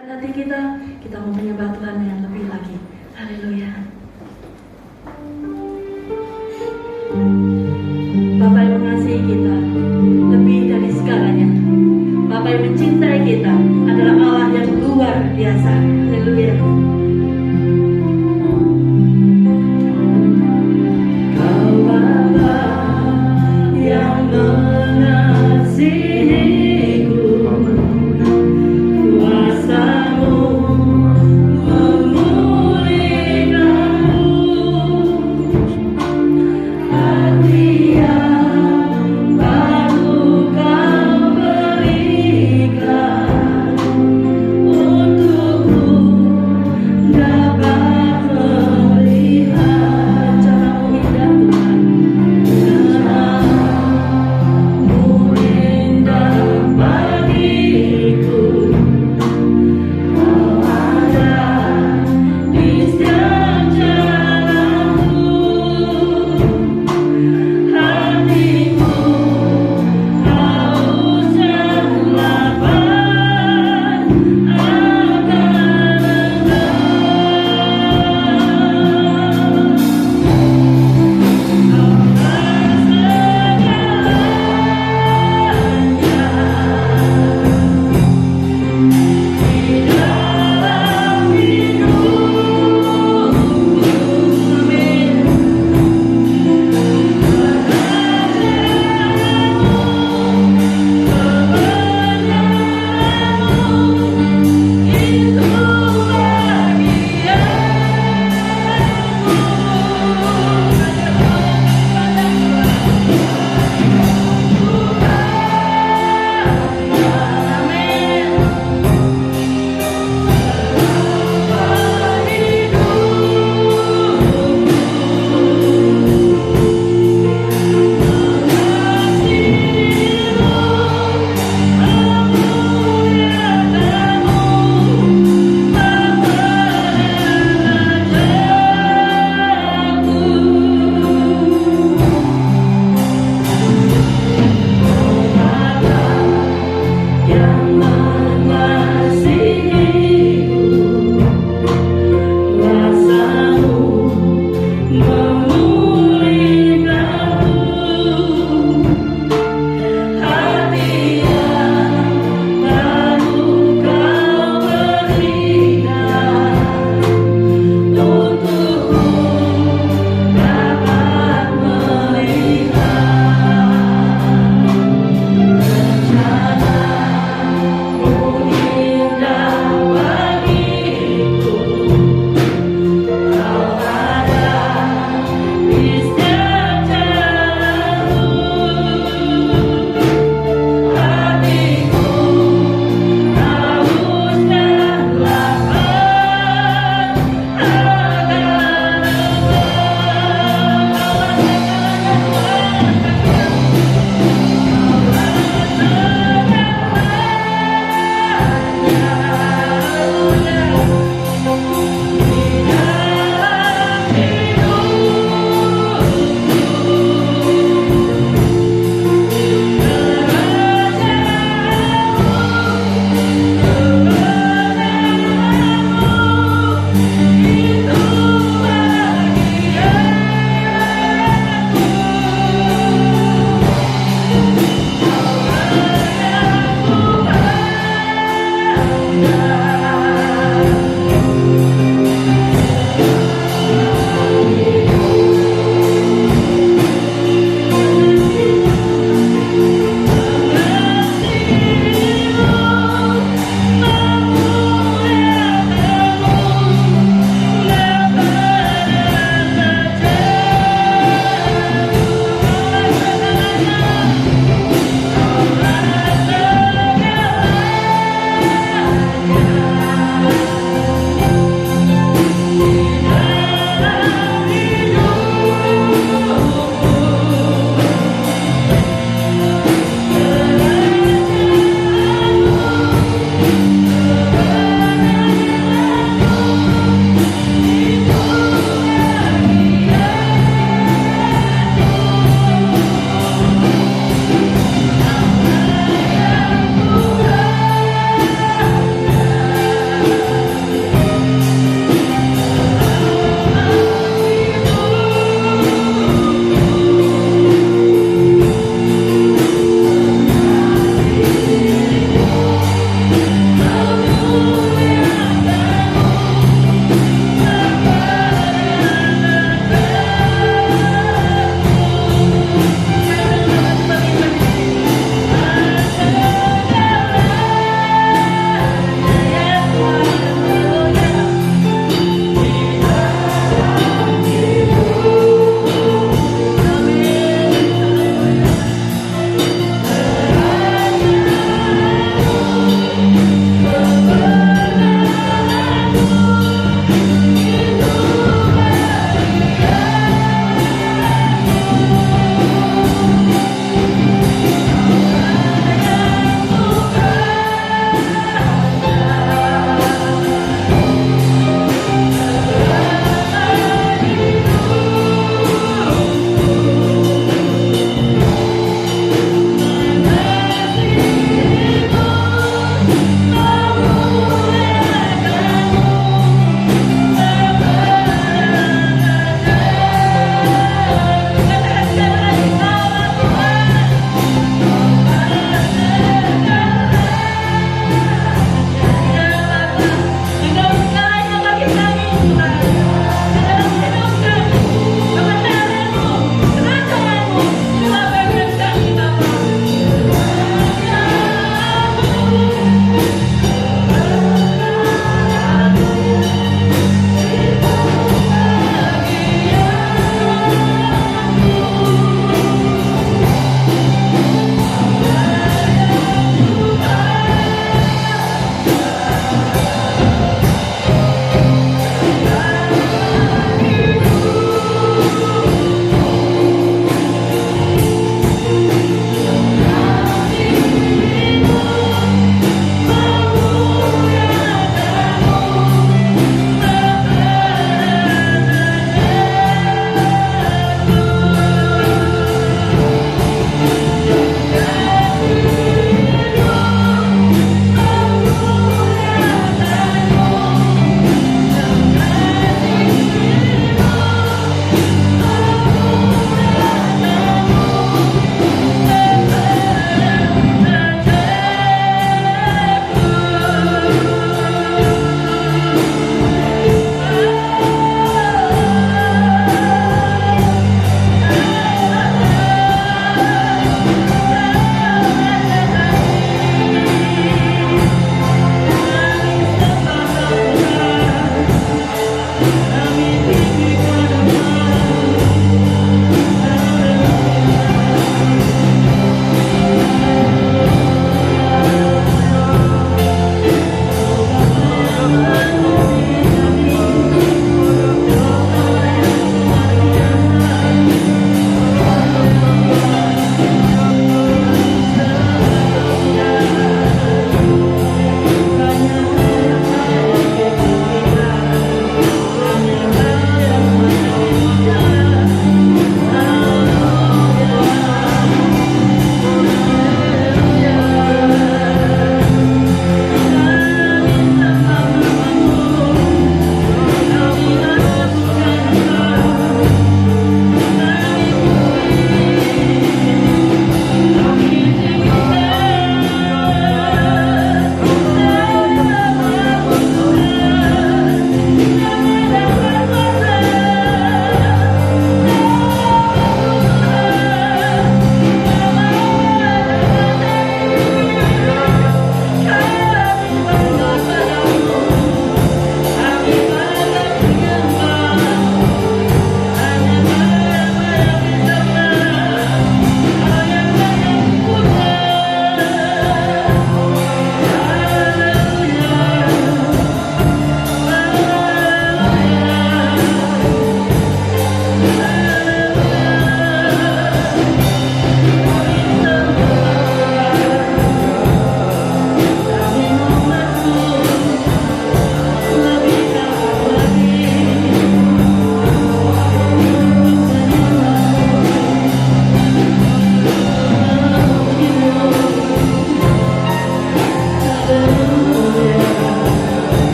Hati kita mau menyembah Tuhan yang lebih lagi. Haleluya. Bapa yang mengasihi kita lebih dari segalanya. Bapa yang mencintai kita adalah Allah yang luar biasa. Haleluya. Kau Bapa yang mengasihiku, kuasa-Mu memulihkanku.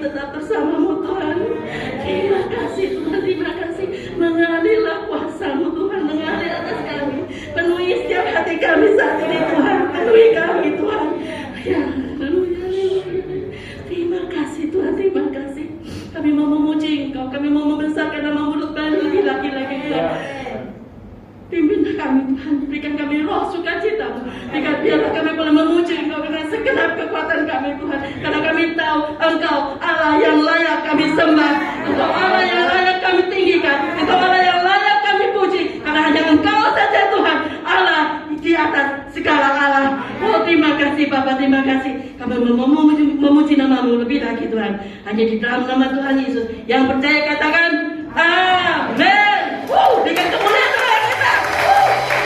tetap bersama-Mu Tuhan. Terima kasih Tuhan, terima kasih. Mengalilah kuasa-Mu Tuhan, mengalir atas kami. Penuhi setiap hati kami saat ini Tuhan, penuhi kami Tuhan. Ya, haleluya. Terima kasih Tuhan, terima kasih. Kami mau memuji Engkau, kami mau membesarkan nama mulut kami lebih lagi Tuhan. Pimpinlah kami Tuhan, berikan kami roh sukacita. Biarlah kami boleh memuji Engkau dengan segenap kekuatan kami Tuhan. Karena kami tahu Engkau Allah yang layak kami sembah, Engkau Allah yang layak kami tinggikan, Engkau Allah yang layak kami puji. Karena hanya Engkau saja Tuhan, Allah di atas segala Allah. Oh terima kasih Bapa, terima kasih. Kami mau memuji nama-Mu lebih lagi Tuhan. Hanya di dalam nama Tuhan Yesus. Yang percaya katakan amin. Berikan kemuliaan Tuhan kita.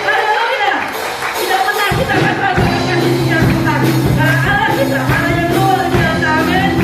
Haleluya. Tidak pernah kita akan rasakan kasih Tuhan. Karena Allah kita Allah yang luar biasa. Amin. Amin.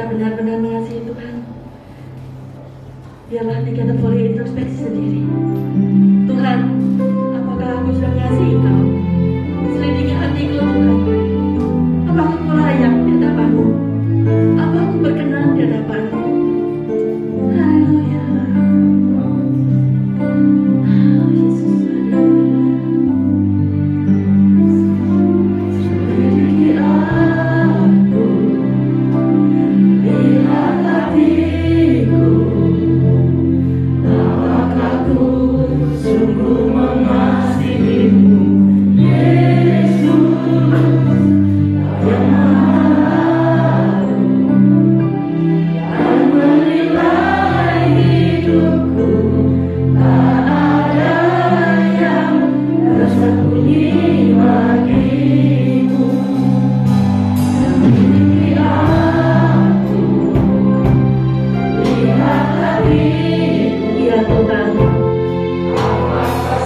kita benar-benar mengasihi Tuhan, biarlah kita boleh introspeksi sendiri. Tuhan, apakah aku sudah mengasihi Engkau? Selidiki hatiku Tuhan. Apakah aku layak di hadapan-Mu? Apa aku berkenan di hadapan-Mu? Haleluya.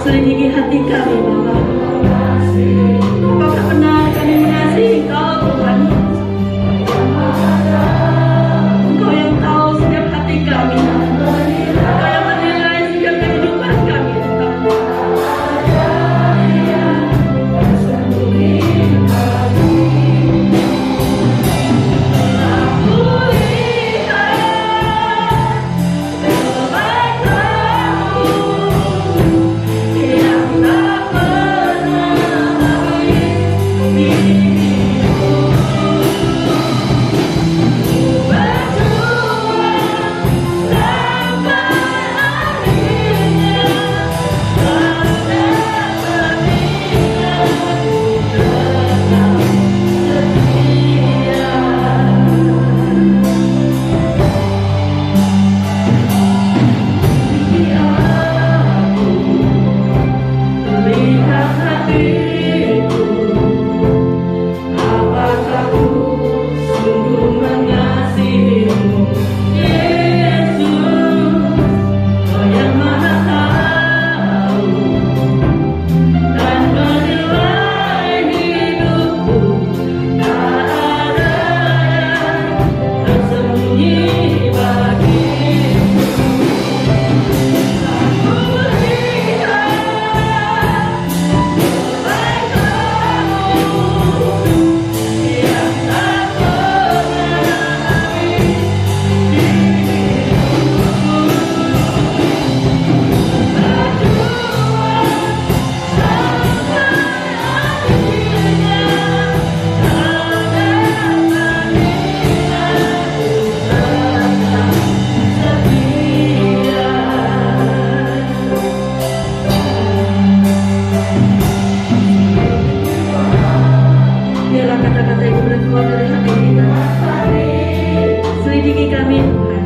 Selidiki hati kami, Bapa. Apakah benar kami mengasihi Engkau, Tuhan? Engkau yang tahu setiap hati kami. Engkau yang menilai setiap kehidupan kami, Tuhan. Biarlah kata-kata itu keluar dari hati kita. Selidiki kami, Tuhan.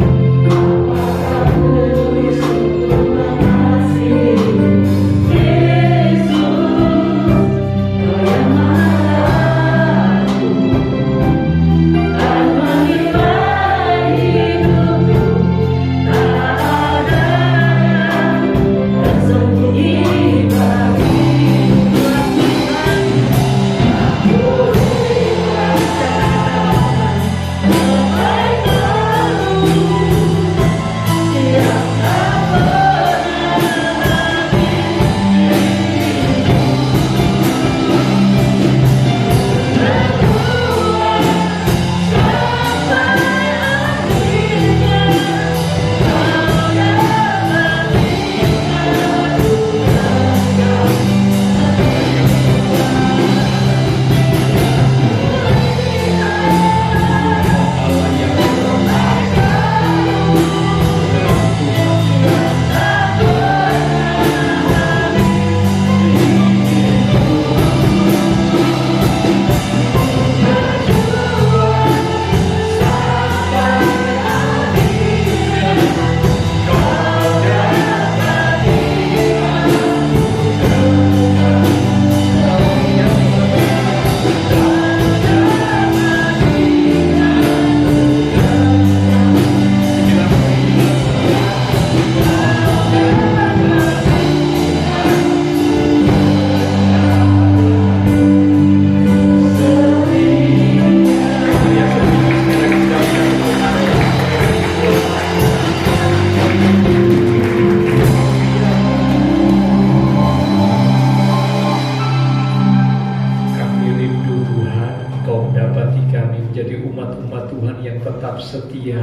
yang tetap setia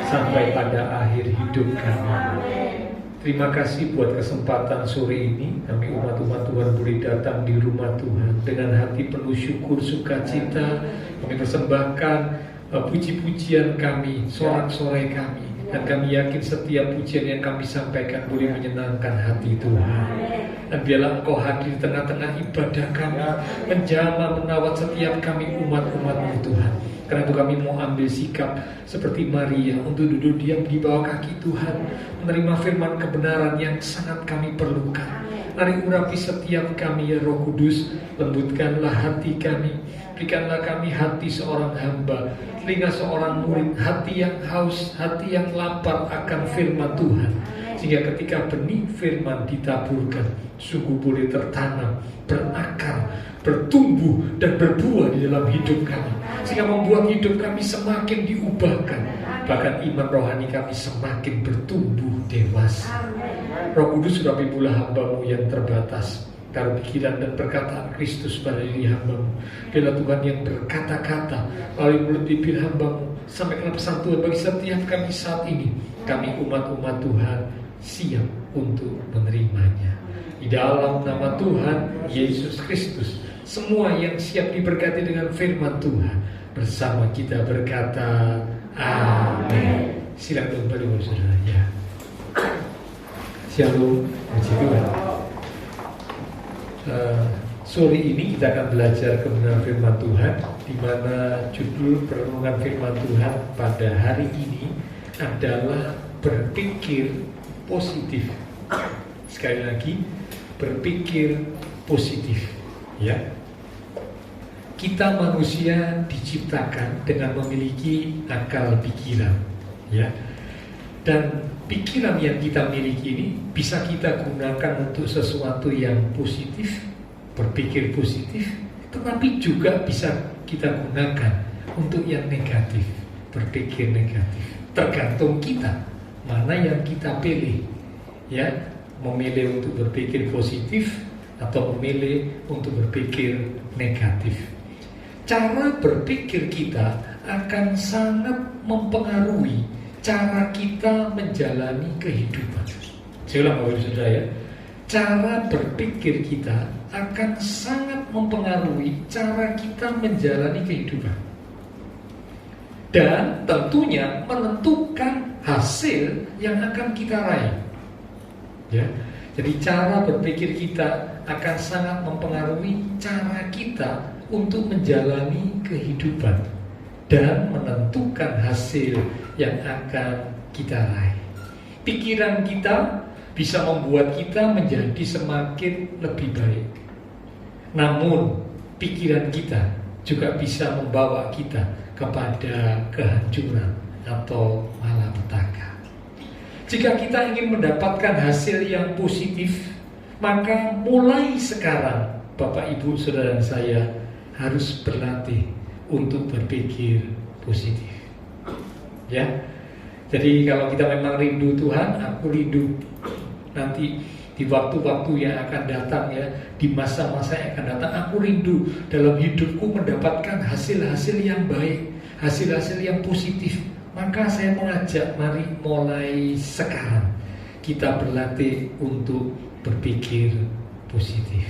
sampai pada akhir hidup kami. Terima kasih buat kesempatan sore ini. Kami umat-umat Tuhan boleh datang di rumah Tuhan dengan hati penuh syukur, sukacita. Kami persembahkan puji-pujian kami, sorak-sorai kami. Dan kami yakin setiap pujian yang kami sampaikan boleh menyenangkan hati Tuhan. Dan biarlah Engkau hadir di tengah-tengah ibadah kami, menjamah, menawat setiap kami umat-umat-Mu Tuhan. Karena itu kami mau ambil sikap seperti Maria untuk duduk diam di bawah kaki Tuhan, menerima firman kebenaran yang sangat kami perlukan. Mari urapi setiap kami ya Roh Kudus, lembutkanlah hati kami, berikanlah kami hati seorang hamba, telinga seorang murid, hati yang haus, hati yang lapar akan firman Tuhan. Sehingga ketika benih firman ditaburkan, sungguh boleh tertanam, berakar, bertumbuh dan berbuah di dalam hidup kami. Sehingga membuat hidup kami semakin diubahkan. Bahkan iman rohani kami semakin bertumbuh dewasa. Roh Kudus sudah pimpinlah hamba-Mu yang terbatas. Taruh pikiran dan perkataan Kristus pada diri hamba-Mu. Biarlah Tuhan yang berkata-kata melalui mulut bibir hamba-Mu sampaikan pesan Tuhan bagi setiap kami saat ini. Kami umat-umat Tuhan siap untuk menerimanya. Di dalam nama Tuhan Yesus Kristus, semua yang siap diberkati dengan firman Tuhan bersama kita berkata amin. Silakan kembali saudara ya. Shalom, puji Tuhan. Sore ini kita akan belajar kebenaran firman Tuhan, di mana judul perenungan firman Tuhan pada hari ini adalah berpikir positif. Sekali lagi, berpikir positif, ya. Kita manusia diciptakan dengan memiliki akal pikiran, ya. Dan pikiran yang kita miliki ini bisa kita gunakan untuk sesuatu yang positif, berpikir positif, tetapi juga bisa kita gunakan untuk yang negatif, berpikir negatif. Tergantung kita mana yang kita pilih, ya, memilih untuk berpikir positif atau memilih untuk berpikir negatif. Cara berpikir kita akan sangat mempengaruhi cara kita menjalani kehidupan. Saya ulang Bapak Ibu Saudara ya. Cara berpikir kita akan sangat mempengaruhi cara kita menjalani kehidupan. Dan tentunya menentukan hasil yang akan kita raih. Ya. Jadi cara berpikir kita akan sangat mempengaruhi cara kita untuk menjalani kehidupan dan menentukan hasil yang akan kita raih. Pikiran kita bisa membuat kita menjadi semakin lebih baik. Namun pikiran kita juga bisa membawa kita kepada kehancuran atau malapetaka. Jika kita ingin mendapatkan hasil yang positif, maka mulai sekarang Bapak Ibu Saudara dan saya harus berlatih untuk berpikir positif. Ya. Jadi kalau kita memang rindu Tuhan, aku rindu nanti di waktu-waktu yang akan datang, ya, di masa-masa yang akan datang, aku rindu dalam hidupku mendapatkan hasil-hasil yang baik, hasil-hasil yang positif. Maka saya mengajak, mari mulai sekarang kita berlatih untuk berpikir positif.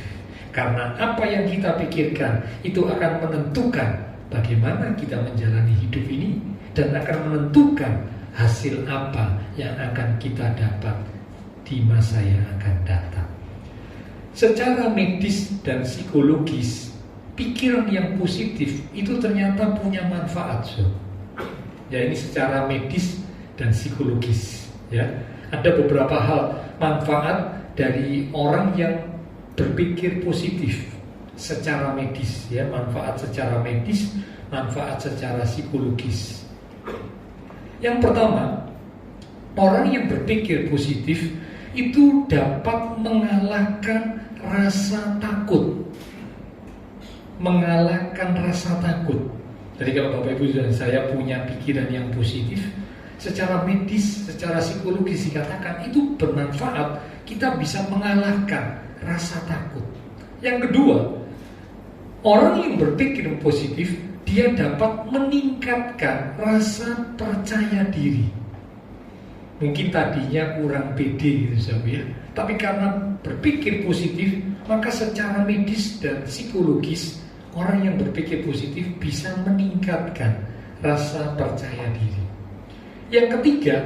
Karena apa yang kita pikirkan itu akan menentukan bagaimana kita menjalani hidup ini dan akan menentukan hasil apa yang akan kita dapat di masa yang akan datang. Secara medis dan psikologis, pikiran yang positif itu ternyata punya manfaat, so. Ya, ini secara medis dan psikologis, ya. Ada beberapa hal manfaat dari orang yang berpikir positif secara medis, ya, manfaat secara medis, manfaat secara psikologis. Yang pertama, orang yang berpikir positif itu dapat mengalahkan rasa takut. Mengalahkan rasa takut. Jadi kalau Bapak Ibu dan saya punya pikiran yang positif, secara medis, secara psikologis dikatakan itu bermanfaat. Kita bisa mengalahkan rasa takut. Yang kedua, orang yang berpikir positif dia dapat meningkatkan rasa percaya diri. Mungkin tadinya kurang pede gitu saudara ya, tapi karena berpikir positif, maka secara medis dan psikologis orang yang berpikir positif bisa meningkatkan rasa percaya diri. Yang ketiga,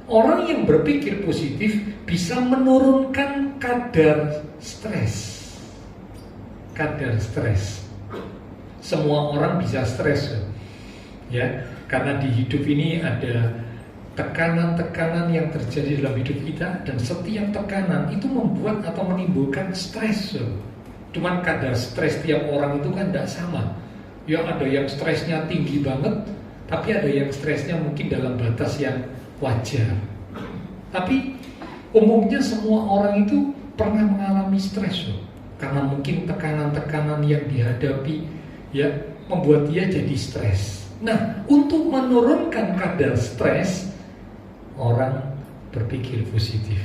orang yang berpikir positif bisa menurunkan kadar stres. Kadar stres. Semua orang bisa stres, ya, karena di hidup ini ada tekanan-tekanan yang terjadi dalam hidup kita, dan setiap tekanan itu membuat atau menimbulkan stres. Cuman kadar stres tiap orang itu kan tidak sama. Ya, ada yang stresnya tinggi banget, tapi ada yang stresnya mungkin dalam batas yang wajar. Tapi umumnya semua orang itu pernah mengalami stres, karena mungkin tekanan-tekanan yang dihadapi ya membuat dia jadi stres. Nah, untuk menurunkan kadar stres, orang berpikir positif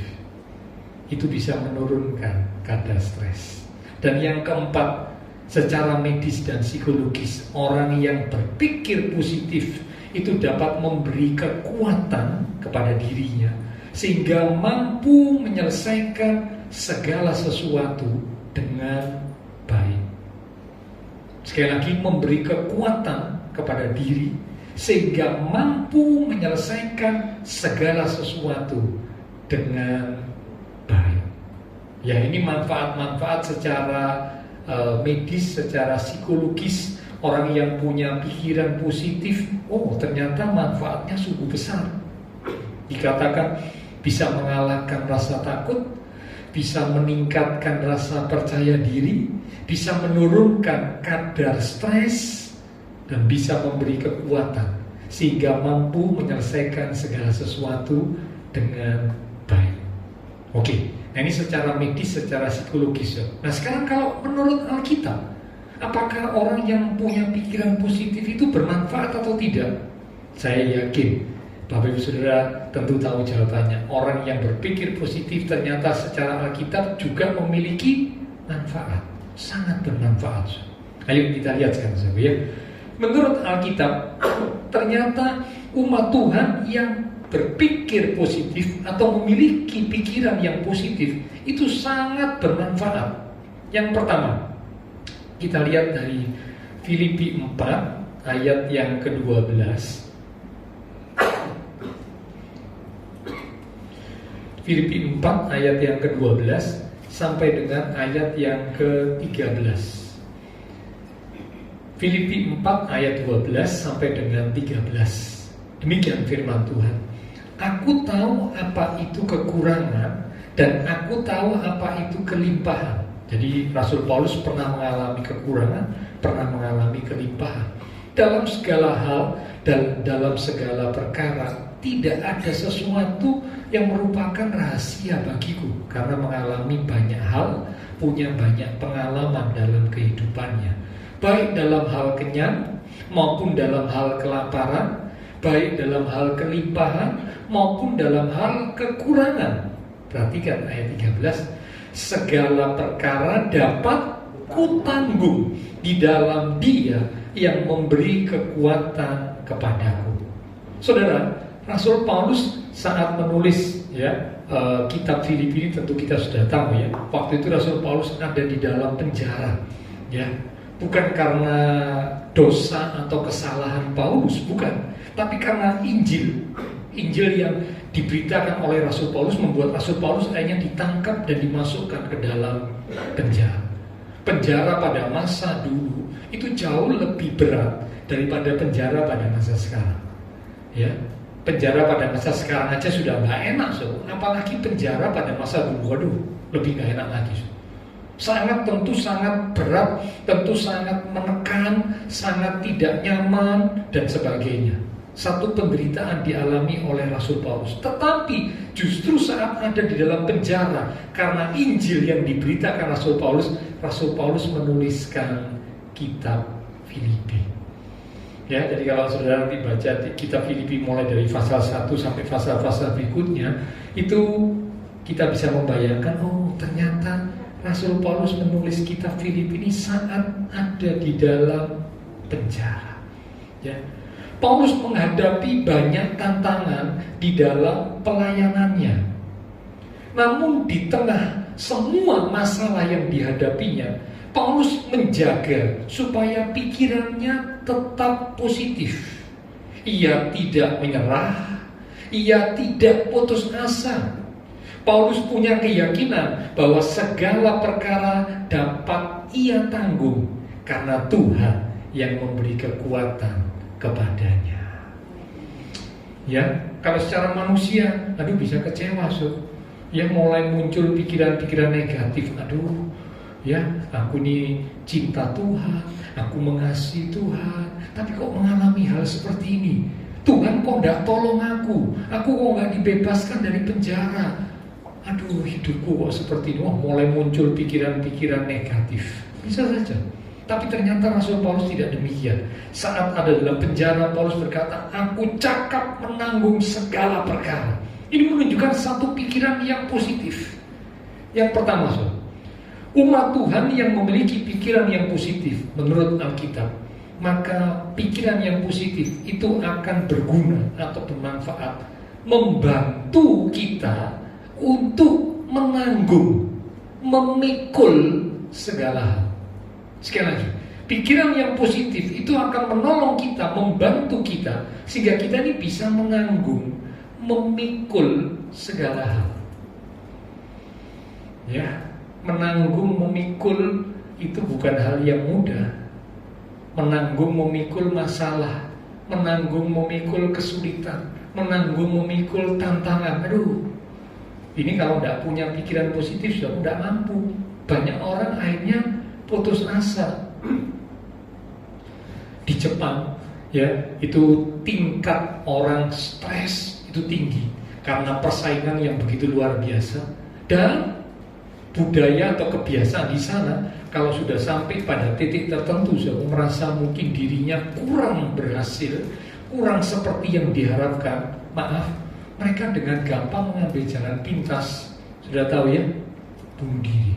itu bisa menurunkan kadar stres. Dan yang keempat, secara medis dan psikologis, orang yang berpikir positif itu dapat memberi kekuatan kepada dirinya sehingga mampu menyelesaikan segala sesuatu dengan baik. Sekali lagi, memberi kekuatan kepada diri sehingga mampu menyelesaikan segala sesuatu dengan baik. Ya, ini manfaat-manfaat secara medis, secara psikologis. Orang yang punya pikiran positif, oh ternyata manfaatnya sungguh besar. Dikatakan bisa mengalahkan rasa takut, bisa meningkatkan rasa percaya diri, bisa menurunkan kadar stres, dan bisa memberi kekuatan sehingga mampu menyelesaikan segala sesuatu dengan baik. Oke, nah ini secara medis, secara psikologis. Nah sekarang kalau menurut Alkitab, apakah orang yang punya pikiran positif itu bermanfaat atau tidak? Saya yakin Bapak Ibu Saudara tentu tahu jawabannya. Orang yang berpikir positif ternyata secara Alkitab juga memiliki manfaat, sangat bermanfaat. Ayo kita lihat sekarang ya. Menurut Alkitab, ternyata umat Tuhan yang berpikir positif atau memiliki pikiran yang positif itu sangat bermanfaat. Yang pertama, kita lihat dari Filipi 4 ayat yang ke-12. Filipi 4 ayat yang ke-12 sampai dengan ayat yang ke-13. Filipi 4 ayat 12 sampai dengan 13. Demikian firman Tuhan. Aku tahu apa itu kekurangan dan aku tahu apa itu kelimpahan. Jadi Rasul Paulus pernah mengalami kekurangan, pernah mengalami kelimpahan. Dalam segala hal dan dalam segala perkara tidak ada sesuatu yang merupakan rahasia bagiku, karena mengalami banyak hal, punya banyak pengalaman dalam kehidupannya, baik dalam hal kenyang maupun dalam hal kelaparan, baik dalam hal kelimpahan maupun dalam hal kekurangan. Perhatikan ayat 13. Segala perkara dapat kutanggung di dalam Dia yang memberi kekuatan kepadaku. Saudara, Rasul Paulus saat menulis kitab Filipi ini, tentu kita sudah tahu ya, waktu itu Rasul Paulus ada di dalam penjara, ya, bukan karena dosa atau kesalahan Paulus, bukan, tapi karena Injil yang diberitakan oleh Rasul Paulus membuat Rasul Paulus akhirnya ditangkap dan dimasukkan ke dalam penjara. Penjara pada masa dulu itu jauh lebih berat daripada penjara pada masa sekarang. Ya, penjara pada masa sekarang aja sudah nggak enak, apalagi penjara pada masa dulu, waduh, lebih nggak enak lagi. Tentu sangat berat, tentu sangat menekan, sangat tidak nyaman dan sebagainya. Satu penderitaan dialami oleh Rasul Paulus. Tetapi justru saat ada di dalam penjara, karena Injil yang diberitakan Rasul Paulus menuliskan kitab Filipi. Ya, jadi kalau saudara dibaca kitab Filipi mulai dari pasal 1 sampai pasal-pasal berikutnya, itu kita bisa membayangkan, oh ternyata Rasul Paulus menulis kitab Filipi ini saat ada di dalam penjara. Ya. Paulus menghadapi banyak tantangan di dalam pelayanannya. Namun di tengah semua masalah yang dihadapinya, Paulus menjaga supaya pikirannya tetap positif. Ia tidak menyerah, ia tidak putus asa. Paulus punya keyakinan bahwa segala perkara dapat ia tanggung karena Tuhan yang memberi kekuatan kepadanya. Ya, kalau secara manusia, bisa kecewa, ya mulai muncul pikiran-pikiran negatif. Ya, aku ini cinta Tuhan, aku mengasihi Tuhan, tapi kok mengalami hal seperti ini? Tuhan kok tidak tolong aku kok nggak dibebaskan dari penjara. Hidupku kok seperti ini. Mulai muncul pikiran-pikiran negatif. Bisa saja. Tapi ternyata Rasul Paulus tidak demikian. Saat ada dalam penjara, Paulus berkata, aku cakap menanggung segala perkara. Ini menunjukkan satu pikiran yang positif. Yang pertama, umat Tuhan yang memiliki pikiran yang positif menurut Alkitab, maka pikiran yang positif itu akan berguna atau bermanfaat, membantu kita untuk menanggung, memikul segala hal. Sekali lagi, pikiran yang positif itu akan menolong kita, membantu kita, sehingga kita ini bisa menanggung, memikul segala hal. Ya, menanggung, memikul itu bukan hal yang mudah. Menanggung, memikul masalah, menanggung, memikul kesulitan, menanggung, memikul tantangan. Ini kalau tidak punya pikiran positif sudah tidak mampu. Banyak orang akhirnya putus asa. Di Jepang, ya, itu tingkat orang stres itu tinggi karena persaingan yang begitu luar biasa, dan budaya atau kebiasaan di sana kalau sudah sampai pada titik tertentu, merasa mungkin dirinya kurang berhasil, kurang seperti yang diharapkan, mereka dengan gampang mengambil jalan pintas. Sudah tahu ya, bunuh diri.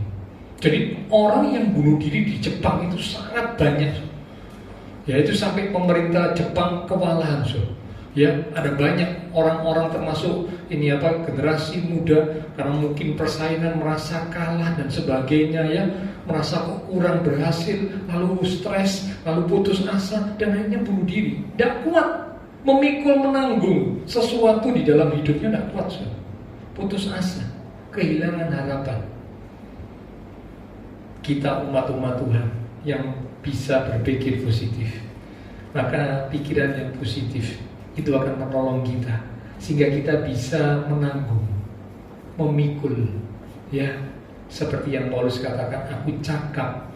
Jadi orang yang bunuh diri di Jepang itu sangat banyak. Ya, itu sampai pemerintah Jepang kewalahan. Ya, ada banyak orang-orang termasuk generasi muda, karena mungkin persaingan merasa kalah dan sebagainya, ya, merasa kurang berhasil, lalu stres, lalu putus asa, dan akhirnya bunuh diri. Tidak kuat memikul, menanggung sesuatu di dalam hidupnya, tidak kuat. Putus asa, kehilangan harapan. Kita umat-umat Tuhan yang bisa berpikir positif, maka pikiran yang positif itu akan menolong kita sehingga kita bisa menanggung, memikul, ya, seperti yang Paulus katakan, aku cakap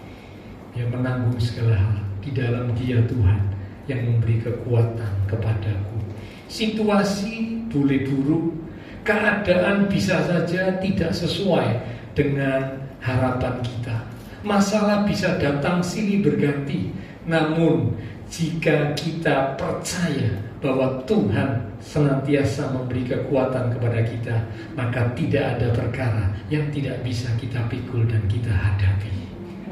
ya menanggung segala hal di dalam Dia Tuhan yang memberi kekuatan kepadaku. Situasi boleh buruk, keadaan bisa saja tidak sesuai dengan harapan kita. Masalah bisa datang silih berganti. Namun jika kita percaya bahwa Tuhan senantiasa memberi kekuatan kepada kita, maka tidak ada perkara yang tidak bisa kita pikul dan kita hadapi.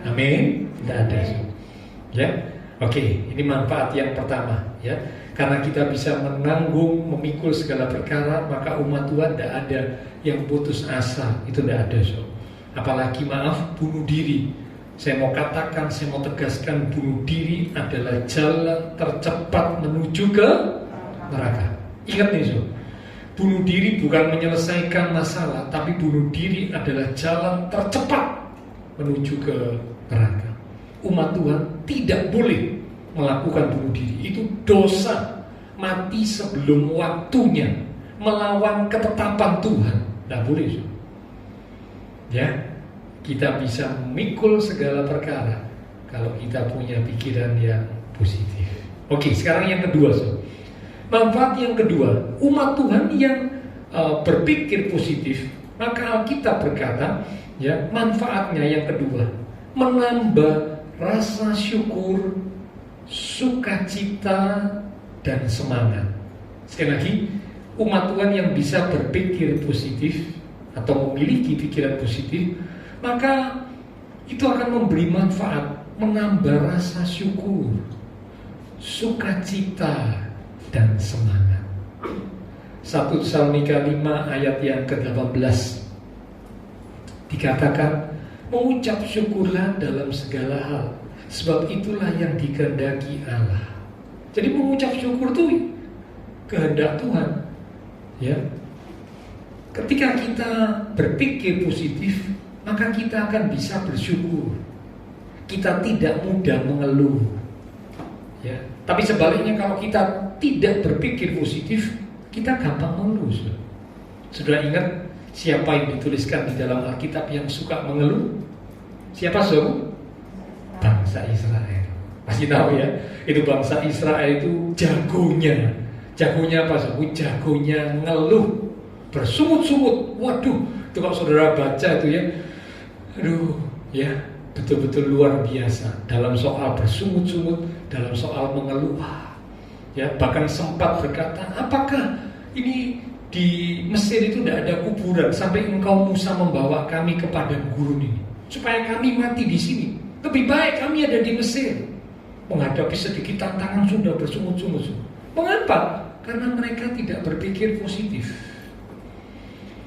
Amin. Tidak ada. Ya. Oke, ini manfaat yang pertama, ya. Karena kita bisa menanggung, memikul segala perkara, maka umat Tuhan tidak ada yang putus asa. Itu tidak ada. Apalagi bunuh diri. Saya mau katakan, saya mau tegaskan, bunuh diri adalah jalan tercepat menuju ke neraka. Ingat nih, bunuh diri bukan menyelesaikan masalah, tapi bunuh diri adalah jalan tercepat menuju ke neraka. Umat Tuhan tidak boleh melakukan bunuh diri. Itu dosa, mati sebelum waktunya, melawan ketetapan Tuhan. Tidak boleh. Ya, kita bisa memikul segala perkara kalau kita punya pikiran yang positif. Oke, sekarang yang kedua, manfaat yang kedua, umat Tuhan yang berpikir positif, maka Alkitab berkata, ya, manfaatnya yang kedua, menambah rasa syukur, sukacita, dan semangat. Sekali lagi, umat Tuhan yang bisa berpikir positif atau memiliki pikiran positif, maka itu akan memberi manfaat, menambah rasa syukur. sukacita dan semangat. 1 Tesalonika 5 ayat yang ke-18 dikatakan, mengucap syukurlah dalam segala hal, sebab itulah yang dikehendaki Allah. Jadi mengucap syukur itu kehendak Tuhan. Ya. Ketika kita berpikir positif, maka kita akan bisa bersyukur. Kita tidak mudah mengeluh. Ya. Tapi sebaliknya kalau kita tidak berpikir positif, kita gampang mengeluh. Sudah ingat siapa yang dituliskan di dalam Alkitab yang suka mengeluh? Siapa suruh? Bangsa Israel. Pasti tahu ya, itu bangsa Israel itu jagonya. Jagonya apa suruh? Jagonya ngeluh, bersungut-sungut. Waduh, itu kalau saudara baca itu ya, aduh ya, betul-betul luar biasa dalam soal bersungut-sungut, dalam soal mengeluh. Ya, bahkan sempat berkata, apakah ini di Mesir itu tidak ada kuburan sampai engkau Musa membawa kami ke padang gurun ini, supaya kami mati di sini. Lebih baik kami ada di Mesir. Menghadapi sedikit tantangan sudah bersungut-sungut. Mengapa? Karena mereka tidak berpikir positif.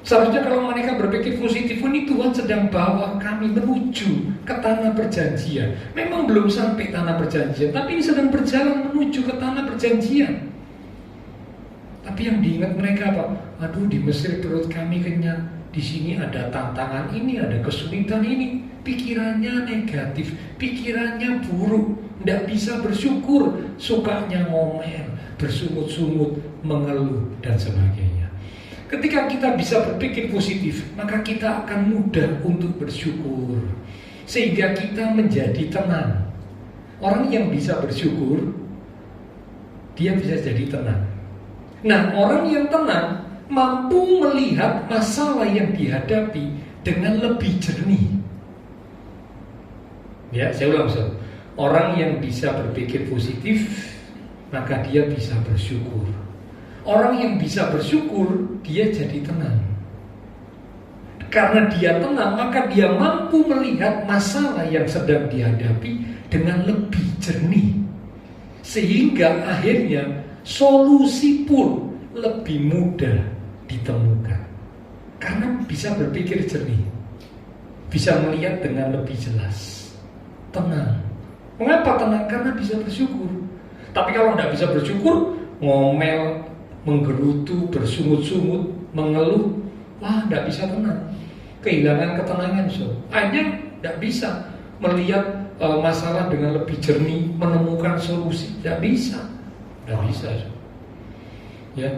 Seharusnya kalau mereka berpikir positif, ini Tuhan sedang bawa kami menuju ke tanah perjanjian. Memang belum sampai tanah perjanjian, tapi ini sedang berjalan menuju ke tanah perjanjian. Tapi yang diingat mereka apa? Aduh, di Mesir perut kami kenyang, di sini ada tantangan ini, ada kesulitan ini. Pikirannya negatif, pikirannya buruk, tidak bisa bersyukur, sukanya ngomel, bersungut-sungut, mengeluh dan sebagainya. Ketika kita bisa berpikir positif, maka kita akan mudah untuk bersyukur, sehingga kita menjadi tenang. Orang yang bisa bersyukur, dia bisa jadi tenang. Nah, orang yang tenang mampu melihat masalah yang dihadapi dengan lebih jernih. Ya, saya ulang. Orang yang bisa berpikir positif, maka dia bisa bersyukur. Orang yang bisa bersyukur, dia jadi tenang. Karena dia tenang, maka dia mampu melihat masalah yang sedang dihadapi dengan lebih jernih. Sehingga akhirnya solusi pun lebih mudah ditemukan. Karena bisa berpikir jernih, bisa melihat dengan lebih jelas, tenang. Mengapa tenang? Karena bisa bersyukur. Tapi kalau tidak bisa bersyukur, ngomel, menggerutu, bersungut-sungut, mengeluh, wah, tidak bisa tenang. Kehilangan ketenangan, akhirnya tidak bisa melihat masalah dengan lebih jernih, menemukan solusi. Tidak bisa. Ya,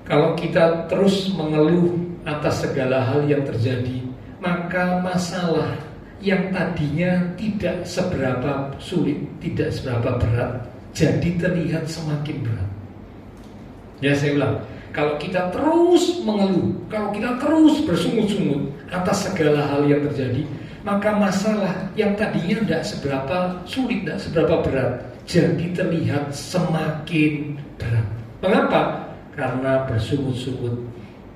kalau kita terus mengeluh atas segala hal yang terjadi, maka masalah yang tadinya tidak seberapa sulit, tidak seberapa berat, jadi terlihat semakin berat. Ya, saya ulang, kalau kita terus mengeluh, kalau kita terus bersungut-sungut atas segala hal yang terjadi, maka masalah yang tadinya tidak seberapa sulit, tidak seberapa berat, jadi terlihat semakin berat. Mengapa? Karena bersungut-sungut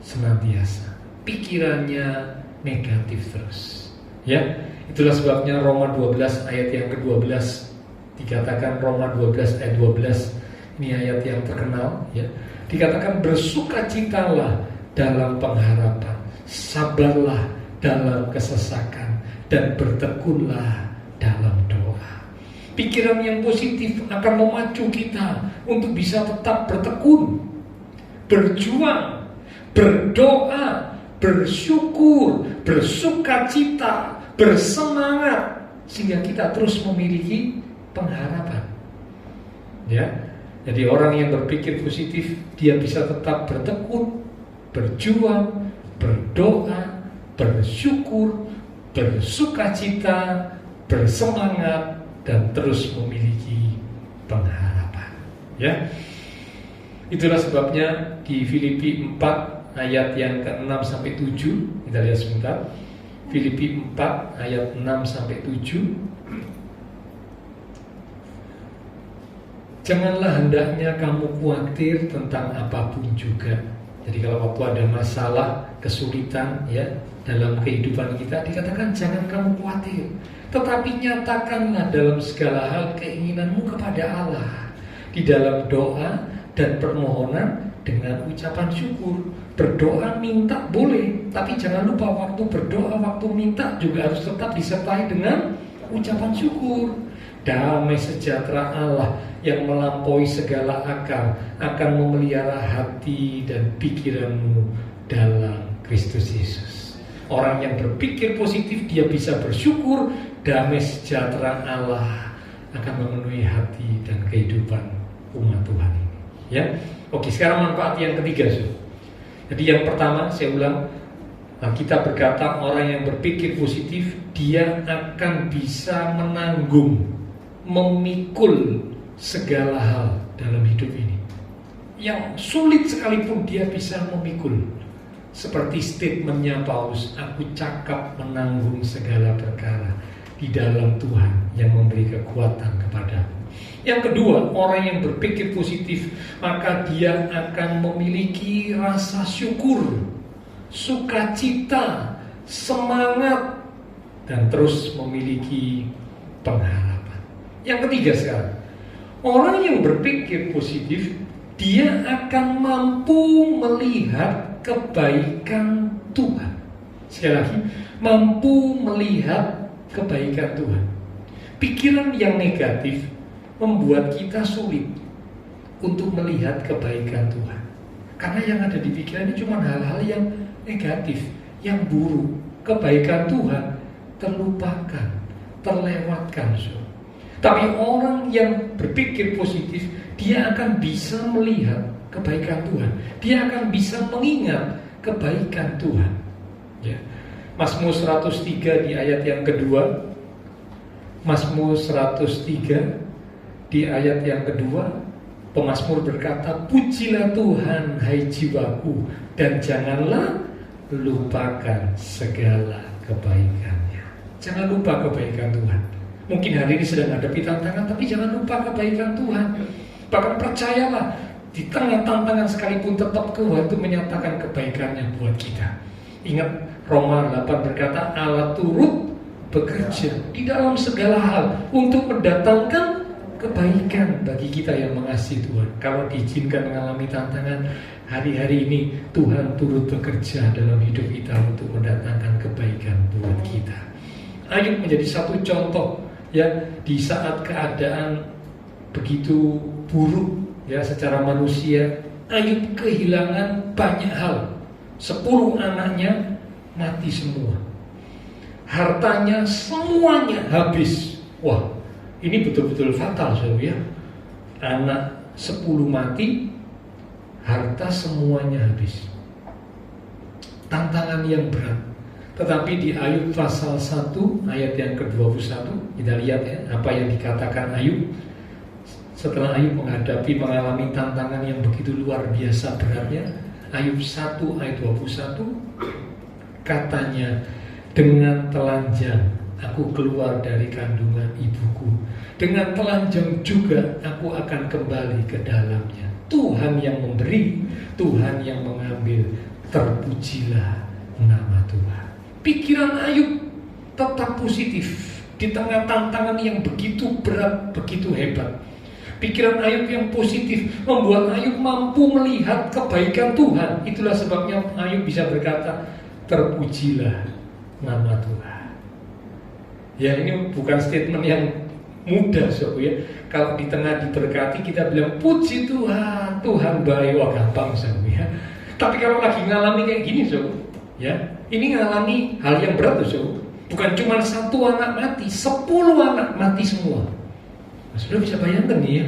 senantiasa, pikirannya negatif terus. Ya, itulah sebabnya Roma 12 ayat yang ke-12 dikatakan, Roma 12 ayat 12, ini ayat yang terkenal ya. Dikatakan, bersukacitalah dalam pengharapan, sabarlah dalam kesesakan, dan bertekunlah dalam doa. Pikiran yang positif akan memacu kita untuk bisa tetap bertekun, berjuang, berdoa, bersyukur, bersukacita, bersemangat, sehingga kita terus memiliki pengharapan. Ya, jadi orang yang berpikir positif, dia bisa tetap bertekun, berjuang, berdoa, bersyukur, bersukacita, bersemangat, dan terus memiliki pengharapan. Ya, itulah sebabnya di Filipi 4 ayat yang ke-6 sampai 7, kita lihat sebentar. Filipi 4 ayat 6 sampai 7. Janganlah hendaknya kamu khawatir tentang apapun juga. Jadi kalau waktu ada masalah, kesulitan ya dalam kehidupan kita, dikatakan jangan kamu khawatir, tetapi nyatakanlah dalam segala hal keinginanmu kepada Allah. di dalam doa dan permohonan dengan ucapan syukur. Berdoa minta boleh, tapi jangan lupa waktu berdoa, waktu minta juga harus tetap disertai dengan ucapan syukur. Damai sejahtera Allah yang melampaui segala akal akan memelihara hati dan pikiranmu dalam Kristus Yesus. Orang yang berpikir positif, dia bisa bersyukur. Damai sejahtera Allah akan memenuhi hati dan kehidupan umat Tuhan ini. Ya, oke. Sekarang manfaat yang ketiga, Jadi yang pertama, saya ulang, kita berkata orang yang berpikir positif, dia akan bisa menanggung, memikul segala hal dalam hidup ini. Yang sulit sekalipun dia bisa memikul. Seperti statementnya Paulus, aku cakap menanggung segala perkara di dalam Tuhan yang memberi kekuatan kepadamu. Yang kedua, orang yang berpikir positif, maka dia akan memiliki rasa syukur, sukacita, semangat, dan terus memiliki pengharapan. Yang ketiga sekarang, orang yang berpikir positif, dia akan mampu melihat kebaikan Tuhan. Sekali lagi, mampu melihat kebaikan Tuhan. Pikiran yang negatif membuat kita sulit untuk melihat kebaikan Tuhan. Karena yang ada di pikiran ini cuma hal-hal yang negatif, yang buruk. Kebaikan Tuhan terlupakan, terlewatkan. Tapi orang yang berpikir positif, dia akan bisa melihat kebaikan Tuhan. Dia akan bisa mengingat kebaikan Tuhan. Ya. Mazmur 103 di ayat yang kedua. Mazmur 103 di ayat yang kedua, pemazmur berkata, pujilah Tuhan hai jiwaku, dan janganlah lupakan segala kebaikannya. Jangan lupa kebaikan Tuhan. Mungkin hari ini sedang hadapi tantangan, tapi jangan lupa kebaikan Tuhan. Bahkan percayalah, di tengah tantangan sekalipun tetap Tuhan itu menyatakan kebaikannya buat kita. Ingat Roma 8 berkata, Allah turut bekerja di dalam segala hal untuk mendatangkan kebaikan bagi kita yang mengasihi Tuhan. Kalau diizinkan mengalami tantangan, hari-hari ini Tuhan turut bekerja dalam hidup kita untuk mendatangkan kebaikan buat kita. Ayub menjadi satu contoh, ya, di saat keadaan begitu buruk, ya, secara manusia. Ayub kehilangan banyak hal. 10 anaknya mati semua. Hartanya semuanya habis. Wah, ini betul-betul fatal, ya. Anak 10 mati, harta semuanya habis. Tantangan yang berat. Tetapi di Ayub pasal 1 ayat yang ke-21, kita lihat ya, apa yang dikatakan Ayub. Setelah Ayub mengalami tantangan yang begitu luar biasa beratnya, Ayub 1 ayat 21, katanya, dengan telanjang aku keluar dari kandungan ibuku, dengan telanjang juga aku akan kembali ke dalamnya. Tuhan yang memberi, Tuhan yang mengambil, terpujilah nama Tuhan. Pikiran Ayub tetap positif di tengah tantangan yang begitu berat, begitu hebat. Pikiran Ayub yang positif membuat Ayub mampu melihat kebaikan Tuhan. Itulah sebabnya Ayub bisa berkata, terpujilah nama Tuhan. Ya, ini bukan statement yang mudah, ya. Kalau di tengah diberkati kita bilang puji Tuhan, Tuhan baik, wah gampang, ya. Tapi kalau lagi ngalami kayak gini, ya, ini ngalami hal yang berat, bukan cuma 1 anak mati, 10 anak mati semua. Sudah bisa bayangkan nih, ya.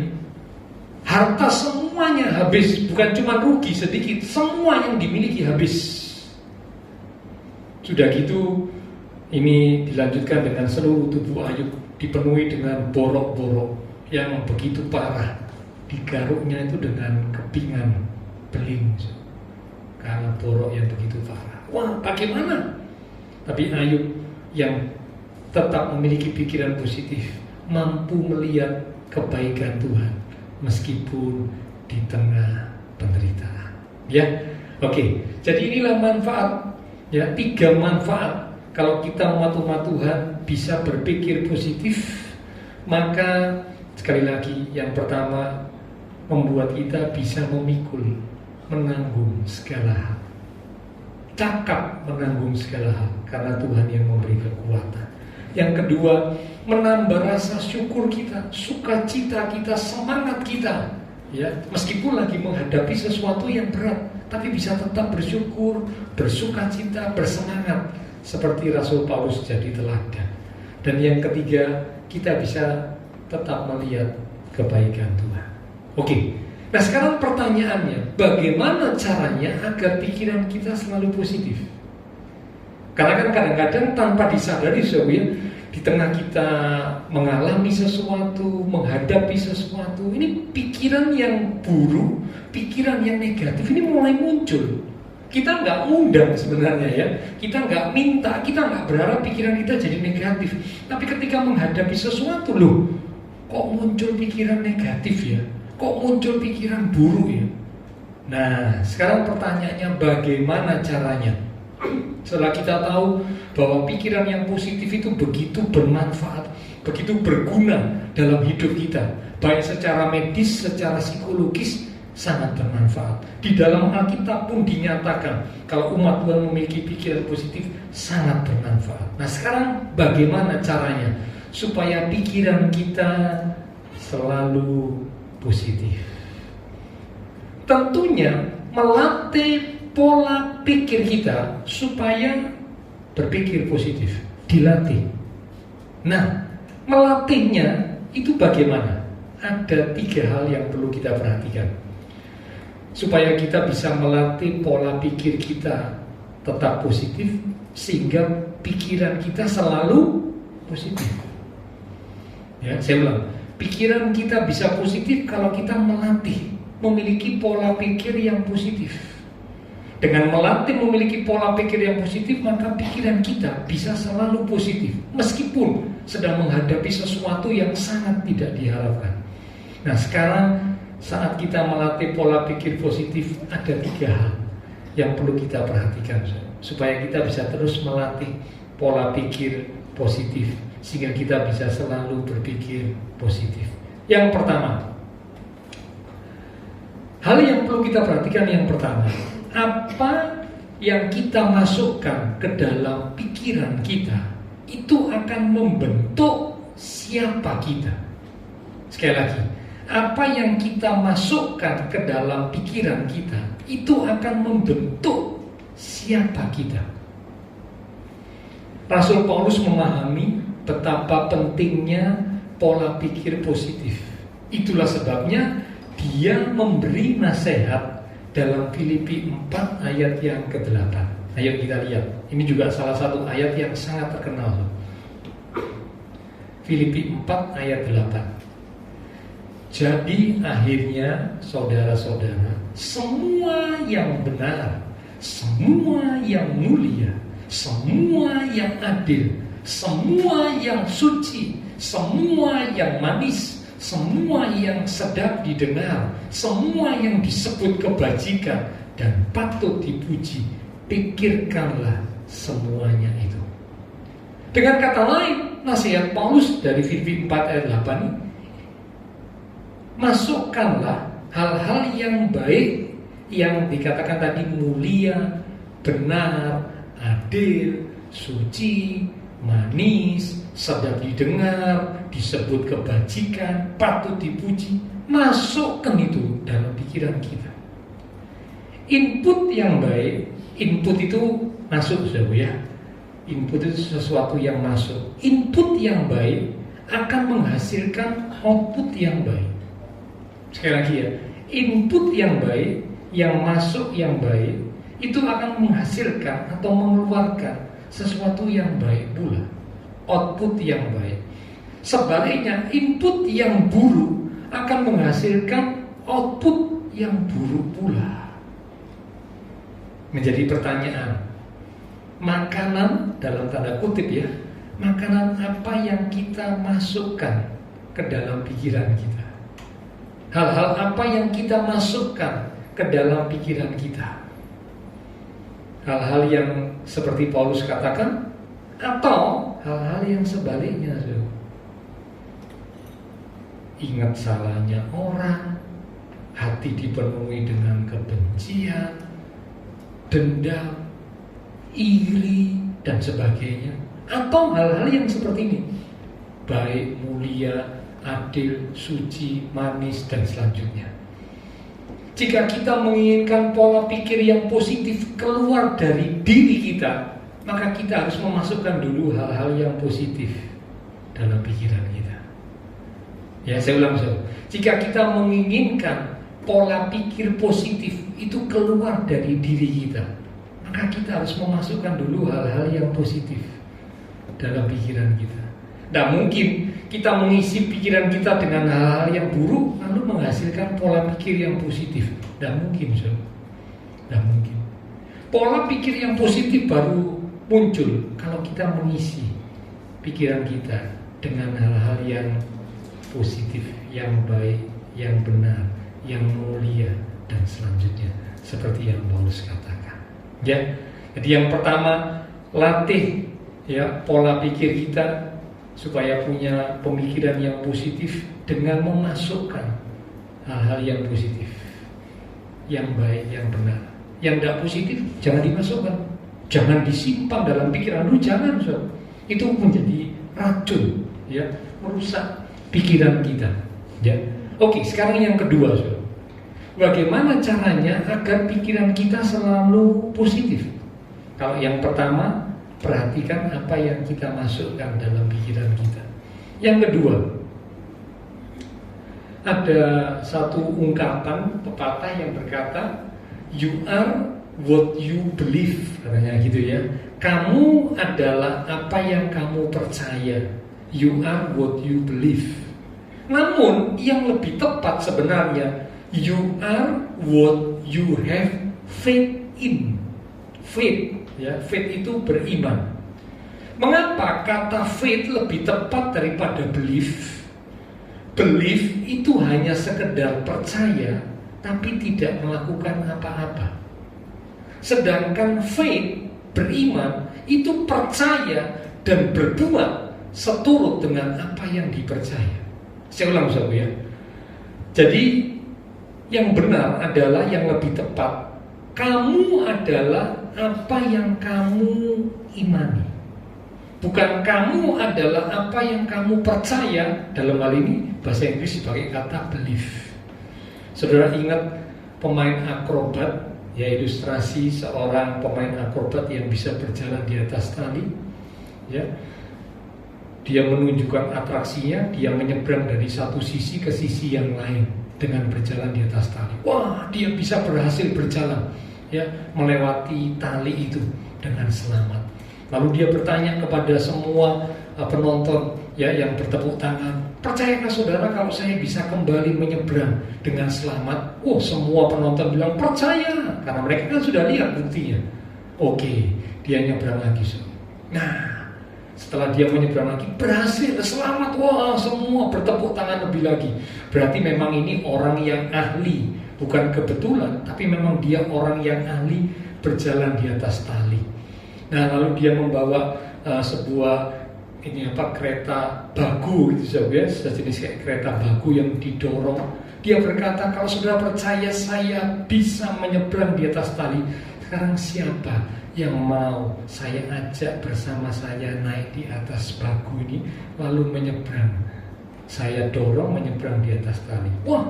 Harta semuanya habis, bukan cuma rugi sedikit, semua yang dimiliki habis. Sudah gitu, ini dilanjutkan dengan seluruh tubuh Ayub dipenuhi dengan borok-borok yang begitu parah. Digaruknya itu dengan kepingan beling, karena borok yang begitu parah. Wah, bagaimana? Tapi Ayub yang tetap memiliki pikiran positif, mampu melihat kebaikan Tuhan meskipun di tengah penderitaan. Ya, oke. Jadi inilah manfaat, ya, 3 manfaat kalau kita umat-umat Tuhan bisa berpikir positif. Maka sekali lagi, yang pertama, membuat kita bisa memikul, menanggung segala hal. Cakap menanggung segala hal karena Tuhan yang memberi kekuatan. Yang kedua, menambah rasa syukur kita, sukacita kita, semangat kita. Ya, meskipun lagi menghadapi sesuatu yang berat, tapi bisa tetap bersyukur, bersukacita, bersemangat seperti Rasul Paulus jadi teladan. Dan yang ketiga, kita bisa tetap melihat kebaikan Tuhan. Oke. Nah sekarang pertanyaannya, bagaimana caranya agar pikiran kita selalu positif? Karena kan kadang-kadang tanpa disadari saudara, di tengah kita mengalami sesuatu, menghadapi sesuatu, ini pikiran yang buruk, pikiran yang negatif ini mulai muncul. Kita nggak ngundang sebenarnya ya, kita nggak minta, kita nggak berharap pikiran kita jadi negatif. Tapi ketika menghadapi sesuatu, loh, kok muncul pikiran negatif ya? Kok muncul pikiran buruk ya? Nah, sekarang pertanyaannya bagaimana caranya? Setelah kita tahu bahwa pikiran yang positif itu begitu bermanfaat, begitu berguna dalam hidup kita, baik secara medis, secara psikologis, sangat bermanfaat. Di dalam Alkitab pun dinyatakan kalau umat Tuhan memiliki pikiran positif sangat bermanfaat. Nah sekarang bagaimana caranya supaya pikiran kita selalu positif? Tentunya melatih pola pikir kita supaya berpikir positif, dilatih. Nah, melatihnya itu bagaimana? Ada 3 hal yang perlu kita perhatikan supaya kita bisa melatih pola pikir kita tetap positif, sehingga pikiran kita selalu positif. Ya, saya ulang, pikiran kita bisa positif kalau kita melatih memiliki pola pikir yang positif. Dengan melatih memiliki pola pikir yang positif, maka pikiran kita bisa selalu positif meskipun sedang menghadapi sesuatu yang sangat tidak diharapkan. Nah sekarang saat kita melatih pola pikir positif, ada 3 hal yang perlu kita perhatikan supaya kita bisa terus melatih pola pikir positif sehingga kita bisa selalu berpikir positif. Yang pertama, hal yang perlu kita perhatikan yang pertama, apa yang kita masukkan ke dalam pikiran kita itu akan membentuk siapa kita. Sekali lagi, apa yang kita masukkan ke dalam pikiran kita itu akan membentuk siapa kita. Rasul Paulus memahami betapa pentingnya pola pikir positif. Itulah sebabnya dia memberi nasihat dalam Filipi 4 ayat yang ke-8. Ayo kita lihat. Ini juga salah satu ayat yang sangat terkenal. Filipi 4 ayat 8. Jadi akhirnya saudara-saudara, semua yang benar, semua yang mulia, semua yang adil, semua yang suci, semua yang manis, semua yang sedap didengar, semua yang disebut kebajikan dan patut dipuji, pikirkanlah semuanya itu. Dengan kata lain, nasihat Paulus dari Filipi 4 ayat 8 ini, masukkanlah hal-hal yang baik yang dikatakan tadi mulia, benar, adil, suci, manis, sedap didengar, disebut kebajikan, patut dipuji. Masukkan itu dalam pikiran kita. Input yang baik, input itu masuk saudara ya. Input itu sesuatu yang masuk. Input yang baik akan menghasilkan output yang baik. Sekali lagi ya, input yang baik, yang masuk yang baik, itu akan menghasilkan atau mengeluarkan sesuatu yang baik pula, output yang baik. Sebaliknya, input yang buruk akan menghasilkan output yang buruk pula. Menjadi pertanyaan, makanan dalam tanda kutip ya, makanan apa yang kita masukkan ke dalam pikiran kita? Hal-hal apa yang kita masukkan ke dalam pikiran kita? Hal-hal yang seperti Paulus katakan, atau hal-hal yang sebaliknya. Ingat salahnya orang, hati dipenuhi dengan kebencian, dendam, iri, dan sebagainya, atau hal-hal yang seperti ini, baik, mulia, adil, suci, manis, dan selanjutnya. Jika kita menginginkan pola pikir yang positif keluar dari diri kita, maka kita harus memasukkan dulu hal-hal yang positif dalam pikiran kita. Ya, saya ulang. Jika kita menginginkan pola pikir positif itu keluar dari diri kita, maka kita harus memasukkan dulu hal-hal yang positif dalam pikiran kita. Tidak mungkin kita mengisi pikiran kita dengan hal-hal yang buruk lalu menghasilkan pola pikir yang positif. Tidak mungkin, tidak mungkin. Pola pikir yang positif baru muncul kalau kita mengisi pikiran kita dengan hal-hal yang positif, yang baik, yang benar, yang mulia, dan selanjutnya, seperti yang Paulus katakan. Ya, jadi yang pertama, latih ya pola pikir kita supaya punya pemikiran yang positif dengan memasukkan hal-hal yang positif, yang baik, yang benar. Yang tidak positif jangan dimasukkan, jangan disimpan dalam pikiran lu, jangan. Itu menjadi racun, ya, merusak pikiran kita. Ya, oke. Sekarang yang kedua, bagaimana caranya agar pikiran kita selalu positif? Kalau yang pertama, perhatikan apa yang kita masukkan dalam pikiran kita. Yang kedua, ada satu ungkapan pepatah yang berkata, "You are what you believe," katanya gitu ya. Kamu adalah apa yang kamu percaya. You are what you believe. Namun yang lebih tepat sebenarnya, you are what you have faith in. Faith, ya, faith itu beriman. Mengapa kata faith lebih tepat daripada belief? Belief itu hanya sekedar percaya, tapi tidak melakukan apa-apa. Sedangkan faith, beriman, itu percaya dan berbuat seturut dengan apa yang dipercaya. Saya ulang, ya. Jadi yang benar adalah, yang lebih tepat, kamu adalah apa yang kamu imani. Bukan kamu adalah apa yang kamu percaya. Dalam hal ini bahasa Inggris dipakai kata belief. Saudara ingat pemain akrobat, ya, ilustrasi seorang pemain akrobat yang bisa berjalan di atas tali, ya. Dia menunjukkan atraksinya, dia menyeberang dari satu sisi ke sisi yang lain dengan berjalan di atas tali. Wah, dia bisa berhasil berjalan, ya, melewati tali itu dengan selamat. Lalu dia bertanya kepada semua penonton, ya, yang bertepuk tangan, percayakah saudara kalau saya bisa kembali menyeberang dengan selamat? Oh, semua penonton bilang percaya, karena mereka kan sudah lihat buktinya. Oke, dia nyebrang lagi. Nah, setelah dia menyeberang lagi, berhasil, selamat. Wah, semua bertepuk tangan lebih lagi. Berarti memang ini orang yang ahli, bukan kebetulan, tapi memang dia orang yang ahli berjalan di atas tali. Nah, lalu dia membawa sebuah kereta bagu, itu sejenis kayak kereta bagu yang didorong. Dia berkata, kalau saudara percaya saya bisa menyeberang di atas tali, sekarang siapa yang mau saya ajak bersama saya naik di atas bagu ini lalu menyeberang? Saya dorong menyeberang di atas tali. Wah,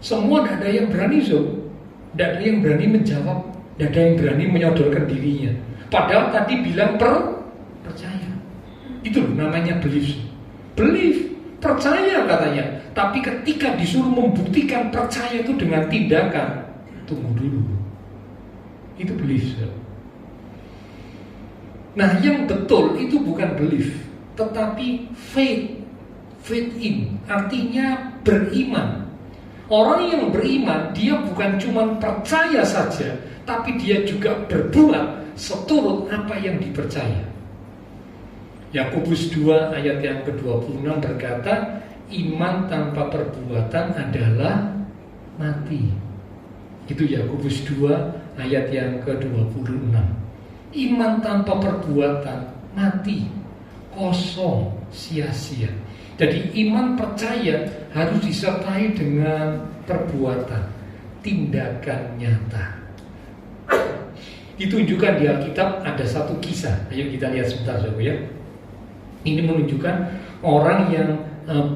semua tidak ada yang berani, tidak ada yang berani menjawab, tidak ada yang berani menyodorkan dirinya. Padahal tadi bilang percaya. Itu namanya belief. Belief, percaya katanya. Tapi ketika disuruh membuktikan percaya itu dengan tindakan, tunggu dulu. Itu belief. Nah, yang betul itu bukan belief, tetapi faith. Faith in, artinya beriman. Orang yang beriman, dia bukan cuma percaya saja, tapi dia juga berbuat seturut apa yang dipercaya. Yakobus 2 ayat yang ke-26 berkata, iman tanpa perbuatan adalah mati. Itu Yakobus 2 ayat yang ke-26. Iman tanpa perbuatan mati, kosong, sia-sia. Jadi iman percaya harus disertai dengan perbuatan. tindakan nyata. Ditunjukkan di Alkitab ada satu kisah. Ayo kita lihat sebentar saudara ya. Ini menunjukkan orang yang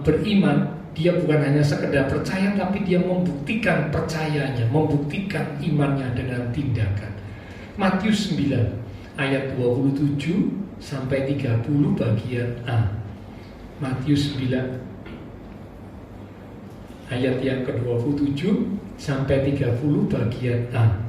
beriman, dia bukan hanya sekedar percaya, tapi dia membuktikan percayanya, membuktikan imannya dengan tindakan. Matius 9 ayat 27 sampai 30 bagian A. Matius 9 ayat yang ke-27 sampai 30 bagian A.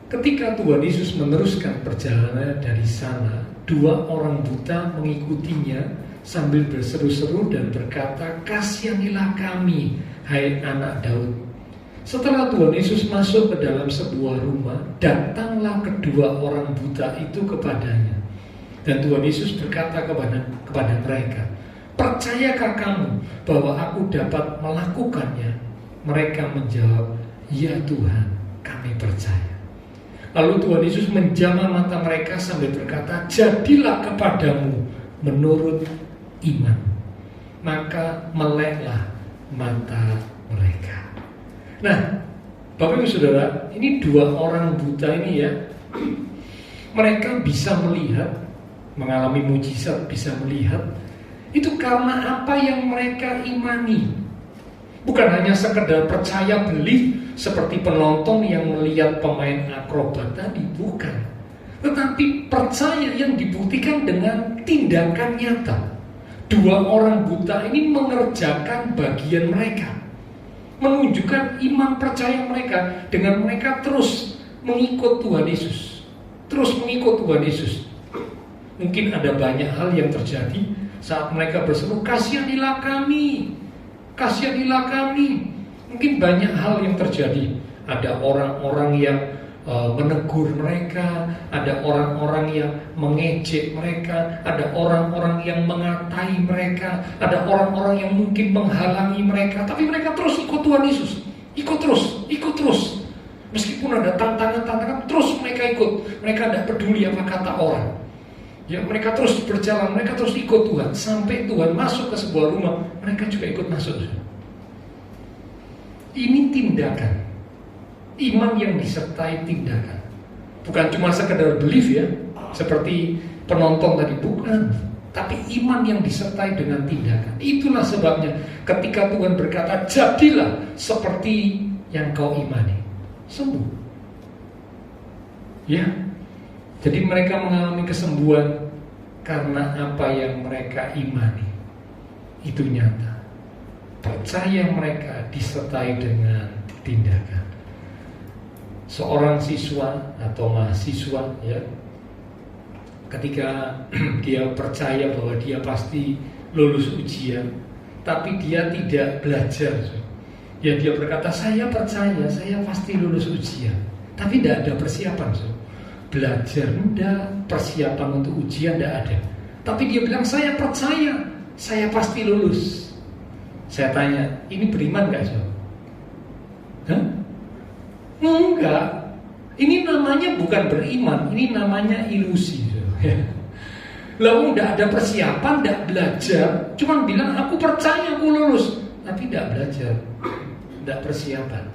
Ketika Tuhan Yesus meneruskan perjalanan dari sana, 2 orang buta mengikutinya sambil berseru-seru dan berkata, "Kasihanilah kami, hai anak Daud." Setelah Tuhan Yesus masuk ke dalam sebuah rumah, datanglah kedua orang buta itu kepadanya. Dan Tuhan Yesus berkata kepada mereka, "Percayakah kamu bahwa aku dapat melakukannya?" Mereka menjawab, "Ya Tuhan, kami percaya." Lalu Tuhan Yesus menjamah mata mereka sambil berkata, "Jadilah kepadamu menurut iman." Maka meleklah mata mereka. Nah, Bapak Ibu Saudara, ini 2 orang buta ini ya, mereka bisa melihat, mengalami mujizat, bisa melihat. Itu karena apa yang mereka imani. Bukan hanya sekedar percaya beli seperti penonton yang melihat pemain akrobat tadi, bukan. Tetapi percaya yang dibuktikan dengan tindakan nyata. 2 orang buta ini mengerjakan bagian mereka, menunjukkan iman percaya mereka dengan mereka terus mengikut Tuhan Yesus. Terus mengikut Tuhan Yesus. Mungkin ada banyak hal yang terjadi saat mereka berseru, "Kasihanilah kami, kasihanilah kami." Mungkin banyak hal yang terjadi. Ada orang-orang yang menegur mereka, ada orang-orang yang mengejek mereka, ada orang-orang yang mengatai mereka, ada orang-orang yang mungkin menghalangi mereka, tapi mereka terus ikut Tuhan Yesus. Ikut terus. Meskipun ada tantangan-tantangan, terus mereka ikut. Mereka tidak peduli apa kata orang. Ya, mereka terus berjalan, mereka terus ikut Tuhan. Sampai Tuhan masuk ke sebuah rumah, mereka juga ikut masuk. Ini tindakan. Iman yang disertai tindakan. Bukan cuma sekedar belief ya, seperti penonton tadi, bukan. Tapi iman yang disertai dengan tindakan. Itulah sebabnya ketika Tuhan berkata, "Jadilah seperti yang kau imani." Sembuh. Ya. Jadi mereka mengalami kesembuhan karena apa yang mereka imani. Itu nyata. Percaya mereka disertai dengan tindakan. Seorang siswa atau mahasiswa ya, ketika dia percaya bahwa dia pasti lulus ujian, tapi dia tidak belajar, ya dia berkata, "Saya percaya, saya pasti lulus ujian," tapi tidak ada persiapan, belajar enggak, persiapan untuk ujian enggak ada. Tapi dia bilang, "Saya percaya, saya pasti lulus." Saya tanya, ini beriman enggak, Hah? Enggak. Ini namanya bukan beriman, ini namanya ilusi. Lalu tidak ada persiapan, tidak belajar, cuma bilang aku percaya aku lulus, tapi tidak belajar, tidak persiapan.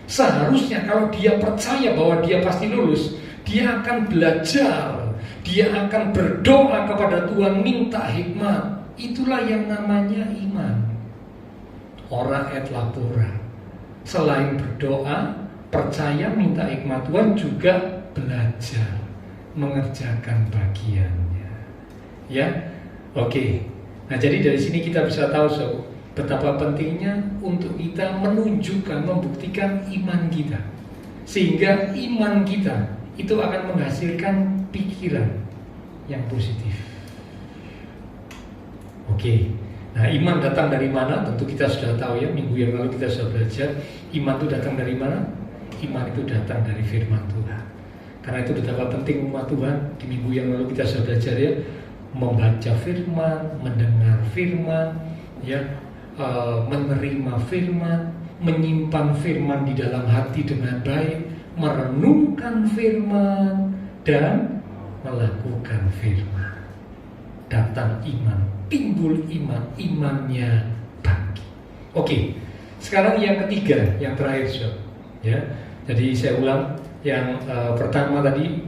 Seharusnya kalau dia percaya bahwa dia pasti lulus, dia akan belajar, dia akan berdoa kepada Tuhan, minta hikmat. Itulah yang namanya iman. Ora et labora. Selain berdoa, percaya, minta hikmat Tuhan, juga belajar, mengerjakan bagiannya. Ya, oke. Nah, jadi dari sini kita bisa tahu betapa pentingnya untuk kita menunjukkan, membuktikan iman kita, sehingga iman kita itu akan menghasilkan pikiran yang positif. Oke. Nah, iman datang dari mana? Tentu kita sudah tahu ya, minggu yang lalu kita sudah belajar. Iman itu datang dari mana? Iman itu datang dari firman Tuhan. Karena itu betapa penting umat Tuhan. Di minggu yang lalu kita sudah belajar ya, membaca firman, mendengar firman, ya, menerima firman, menyimpan firman di dalam hati dengan baik, merenungkan firman, dan melakukan firman. Datang iman, timbul iman, imannya bangkit. Oke, Sekarang yang ketiga, yang terakhir, Sob. Ya. Jadi saya ulang, yang pertama tadi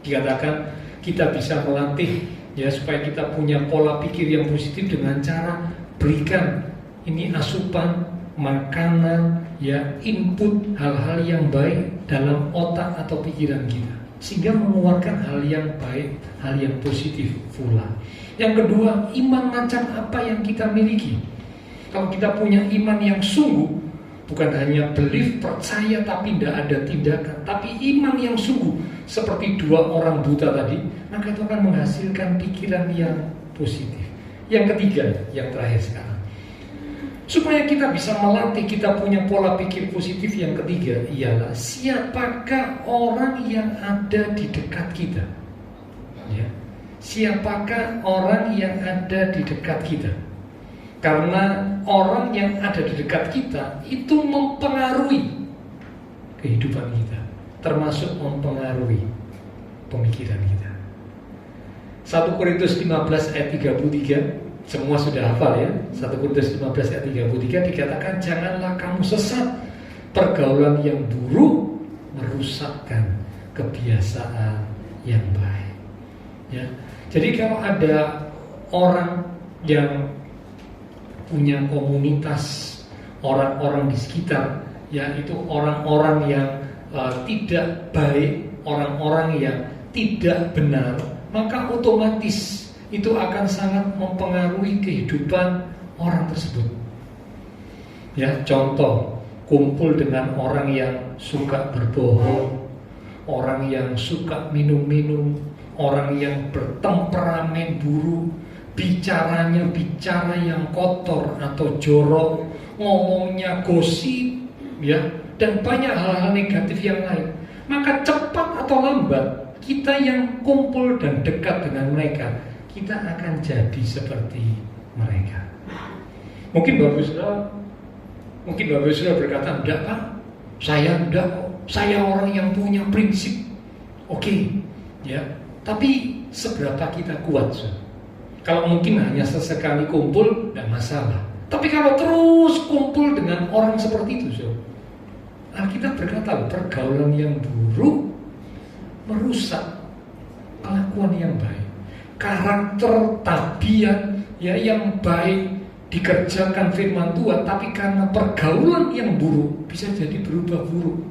dikatakan kita bisa melatih ya supaya kita punya pola pikir yang positif dengan cara berikan ini asupan makanan ya, input hal-hal yang baik dalam otak atau pikiran kita sehingga mengeluarkan hal yang baik, hal yang positif pula. Yang kedua, iman macam apa yang kita miliki. Kalau kita punya iman yang sungguh, bukan hanya belief, percaya tapi tidak ada tindakan, tapi iman yang sungguh seperti dua orang buta tadi, maka itu akan menghasilkan pikiran yang positif. Yang ketiga, yang terakhir sekarang, supaya kita bisa melatih kita punya pola pikir positif, yang ketiga ialah siapakah orang yang ada di dekat kita ya. Siapakah orang yang ada di dekat kita. Karena orang yang ada di dekat kita itu mempengaruhi kehidupan kita, termasuk mempengaruhi pemikiran kita. 1 Korintus 15 ayat 33, semua sudah hafal ya. 1 Korintus 15 ayat 33 dikatakan, janganlah kamu sesat, pergaulan yang buruk merusakkan kebiasaan yang baik. Ya. Jadi kalau ada orang yang punya komunitas, orang-orang di sekitar, ya itu orang-orang yang tidak baik, orang-orang yang tidak benar, maka otomatis itu akan sangat mempengaruhi kehidupan orang tersebut. Ya, contoh, kumpul dengan orang yang suka berbohong, orang yang suka minum-minum, orang yang bertemperamen buruk, bicaranya bicara yang kotor atau jorok, ngomongnya gosip, ya, dan banyak hal-hal negatif yang lain. Maka cepat atau lambat kita yang kumpul dan dekat dengan mereka, kita akan jadi seperti mereka. Mungkin Bapak Saudara berkata, enggak Pak, saya enggak kok, saya orang yang punya prinsip. Oke, ya. Tapi seberapa kita kuat, Saudara? Kalau mungkin hanya sesekali kumpul, tidak masalah. Tapi kalau terus kumpul dengan orang seperti itu, so, Alkitab berkata, pergaulan yang buruk merusak kelakuan yang baik. Karakter, tabiat ya yang baik dikerjakan firman Tuhan, tapi karena pergaulan yang buruk bisa jadi berubah buruk.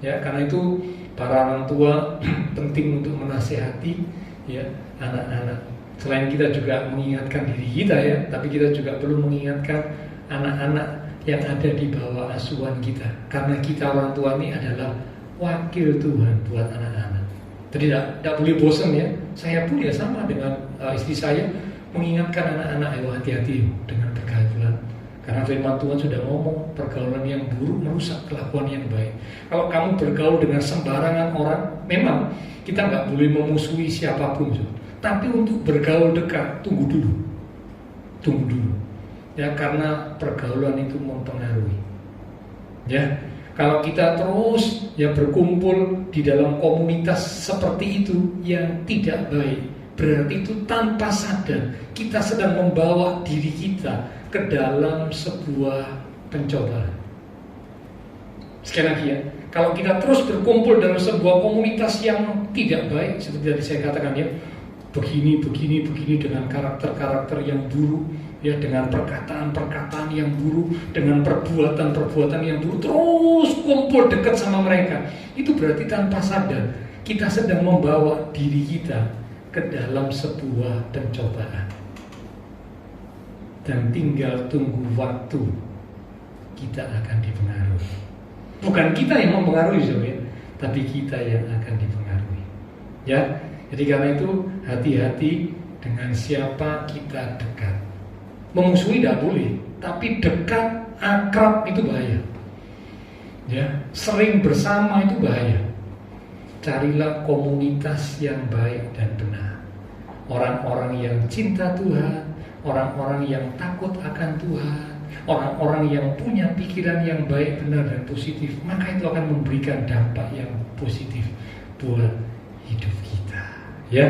Ya, karena itu para orang tua penting untuk menasehati ya anak-anak. Selain kita juga mengingatkan diri kita ya, tapi kita juga perlu mengingatkan anak-anak yang ada di bawah asuhan kita. Karena kita orang tua ini adalah wakil Tuhan buat anak-anak. Jadi tidak boleh bosan ya. Saya pun ya sama dengan istri saya mengingatkan anak-anak, ayo hati-hati dengan pergaulan. Karena firman Tuhan sudah ngomong pergaulan yang buruk merusak kelakuan yang baik. Kalau kamu bergaul dengan sembarangan orang, memang kita nggak boleh memusuhi siapapun. Tapi untuk bergaul dekat, tunggu dulu. Ya, karena pergaulan itu mempengaruhi. Ya, kalau kita terus ya berkumpul di dalam komunitas seperti itu yang tidak baik, berarti itu tanpa sadar kita sedang membawa diri kita ke dalam sebuah pencobaan. Sekali lagi ya, kalau kita terus berkumpul dalam sebuah komunitas yang tidak baik, seperti tadi saya katakan ya, begini dengan karakter-karakter yang buruk, ya dengan perkataan-perkataan yang buruk, dengan perbuatan-perbuatan yang buruk, terus kumpul dekat sama mereka, itu berarti tanpa sadar kita sedang membawa diri kita ke dalam sebuah pencobaan. Dan tinggal tunggu waktu kita akan dipengaruhi. Bukan kita yang mempengaruhi, ya, tapi kita yang akan dipengaruhi. Ya, jadi karena itu hati-hati dengan siapa kita dekat. Memusuhi tidak boleh, tapi dekat, akrab itu bahaya. Ya, sering bersama itu bahaya. Carilah komunitas yang baik dan benar. Orang-orang yang cinta Tuhan, orang-orang yang takut akan Tuhan, orang-orang yang punya pikiran yang baik, benar dan positif, maka itu akan memberikan dampak yang positif buat hidup kita. Ya,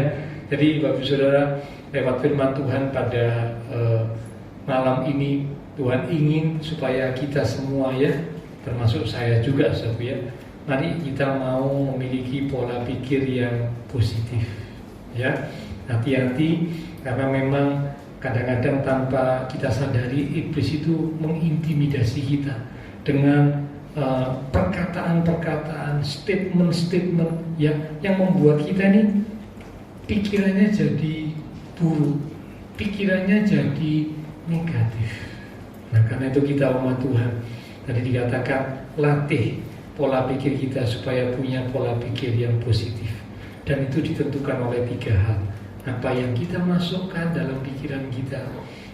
jadi Bapak Saudara, lewat firman Tuhan pada malam ini Tuhan ingin supaya kita semua ya, termasuk saya juga saudara ya, mari kita mau memiliki pola pikir yang positif ya. Hati-hati karena memang kadang-kadang tanpa kita sadari iblis itu mengintimidasi kita dengan perkataan-perkataan, statement-statement yang membuat kita ini pikirannya jadi buruk, pikirannya jadi negatif. Nah, karena itu kita umat Tuhan, tadi dikatakan latih pola pikir kita supaya punya pola pikir yang positif. Dan itu ditentukan oleh 3 hal. Apa yang kita masukkan dalam pikiran kita.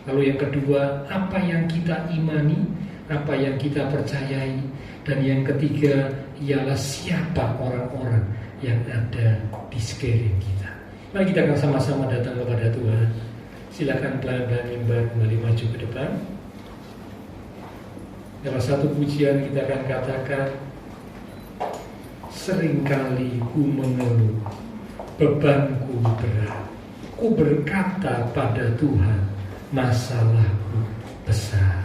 Lalu yang kedua, apa yang kita imani, apa yang kita percayai. Dan yang ketiga, ialah siapa orang-orang yang ada di sekeliling kita. Mari kita akan sama-sama datang kepada Tuhan. Silakan pelan-pelan mimbar kembali maju ke depan. Dalam satu pujian kita akan katakan, seringkali ku mengeluh, bebanku berat. Ku berkata pada Tuhan, masalahku besar.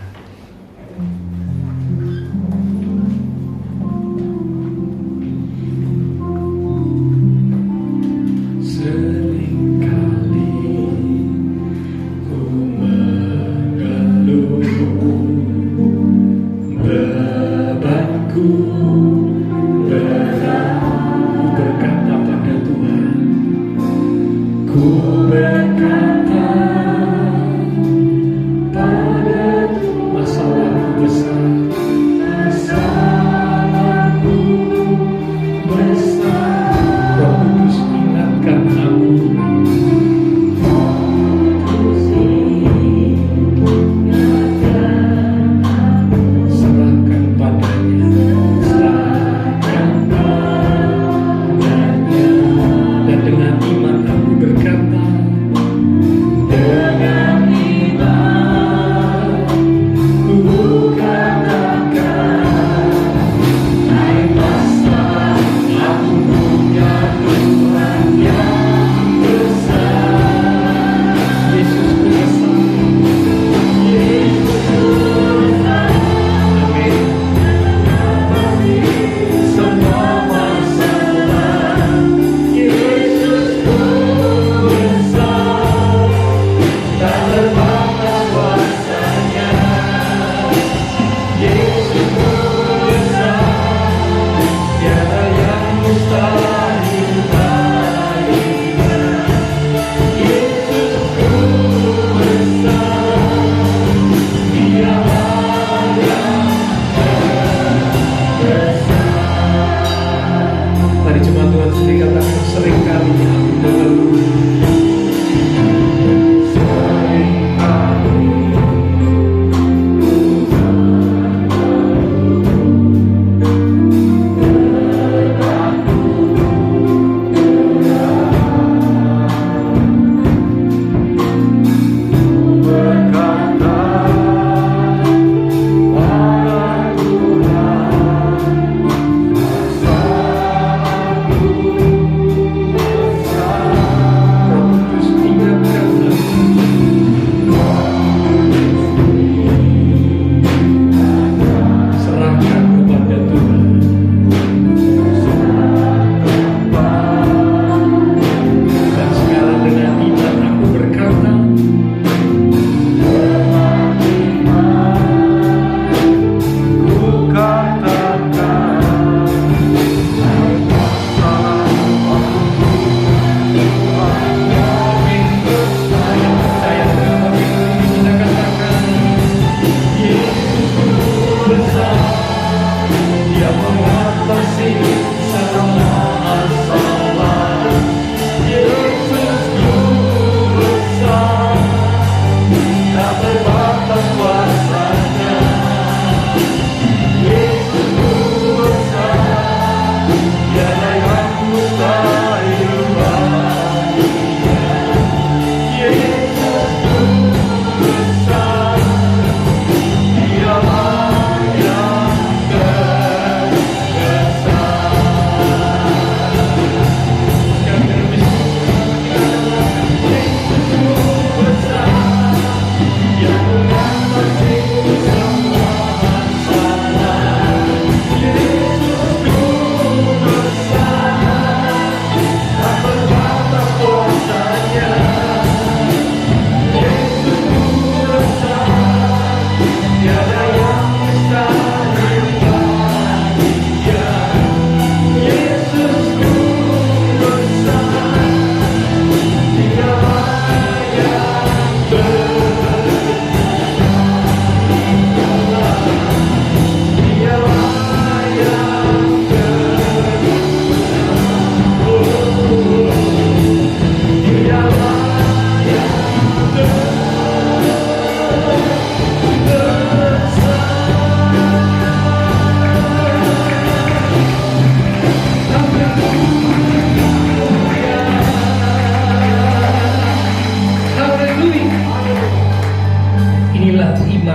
Masalahku besar.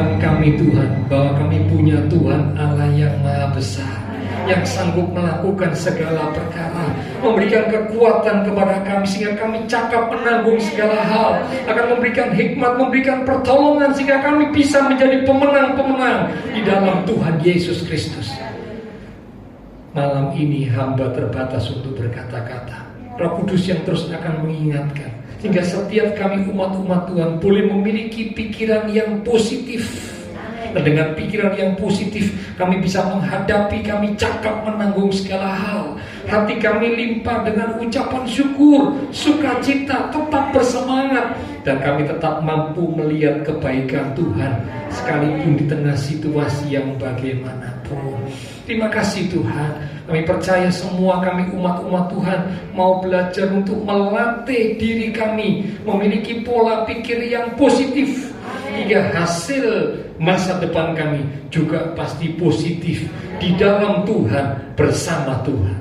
iman kami Tuhan, bahwa kami punya Tuhan Allah yang Maha Besar, yang sanggup melakukan segala perkara, memberikan kekuatan kepada kami sehingga kami cakap menanggung segala hal, akan memberikan hikmat, memberikan pertolongan sehingga kami bisa menjadi pemenang-pemenang di dalam Tuhan Yesus Kristus. Malam ini hamba terbatas untuk berkata-kata. Roh Kudus yang terus akan mengingatkan, sehingga setiap kami umat-umat Tuhan boleh memiliki pikiran yang positif. Dan dengan pikiran yang positif, kami bisa menghadapi, kami cakap menanggung segala hal. Hati kami limpah dengan ucapan syukur, sukacita, tetap bersemangat. Dan kami tetap mampu melihat kebaikan Tuhan, sekalipun di tengah situasi yang bagaimanapun. Terima kasih Tuhan. Kami percaya semua kami umat-umat Tuhan mau belajar untuk melatih diri kami memiliki pola pikir yang positif, hingga hasil masa depan kami juga pasti positif di dalam Tuhan, bersama Tuhan.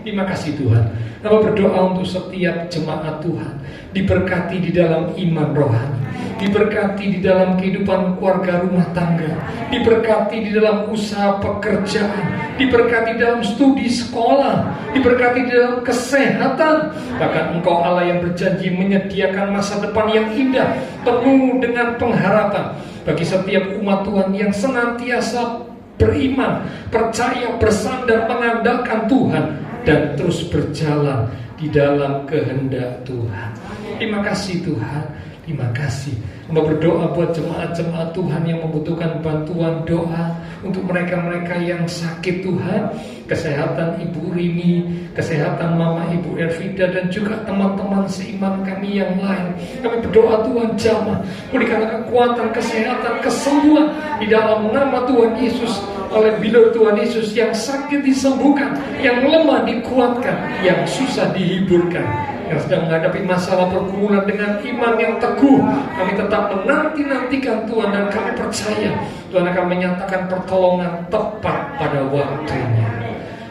Terima kasih Tuhan. Kami berdoa untuk setiap jemaat Tuhan diberkati di dalam iman rohani, diberkati di dalam kehidupan keluarga rumah tangga, diberkati di dalam usaha pekerjaan, diberkati dalam studi sekolah, diberkati di dalam kesehatan. Bahkan Engkau Allah yang berjanji menyediakan masa depan yang indah, penuh dengan pengharapan bagi setiap umat Tuhan yang senantiasa beriman, percaya, bersandar, mengandalkan Tuhan, dan terus berjalan di dalam kehendak Tuhan. Terima kasih Tuhan. Terima kasih. Hamba berdoa buat jemaat-jemaat Tuhan yang membutuhkan bantuan doa, untuk mereka-mereka yang sakit Tuhan, kesehatan Ibu Rini, kesehatan Mama Ibu Elvida, dan juga teman-teman seiman kami yang lain. Kami berdoa Tuhan jamah, berikan kekuatan, kesehatan, kesembuhan di dalam nama Tuhan Yesus. Oleh bila Tuhan Yesus, yang sakit disembuhkan, yang lemah dikuatkan, yang susah dihiburkan, yang sedang menghadapi masalah pergumulan dengan iman yang teguh, kami tetap menanti-nantikan Tuhan, dan kami percaya Tuhan akan menyatakan pertolongan tepat pada waktunya.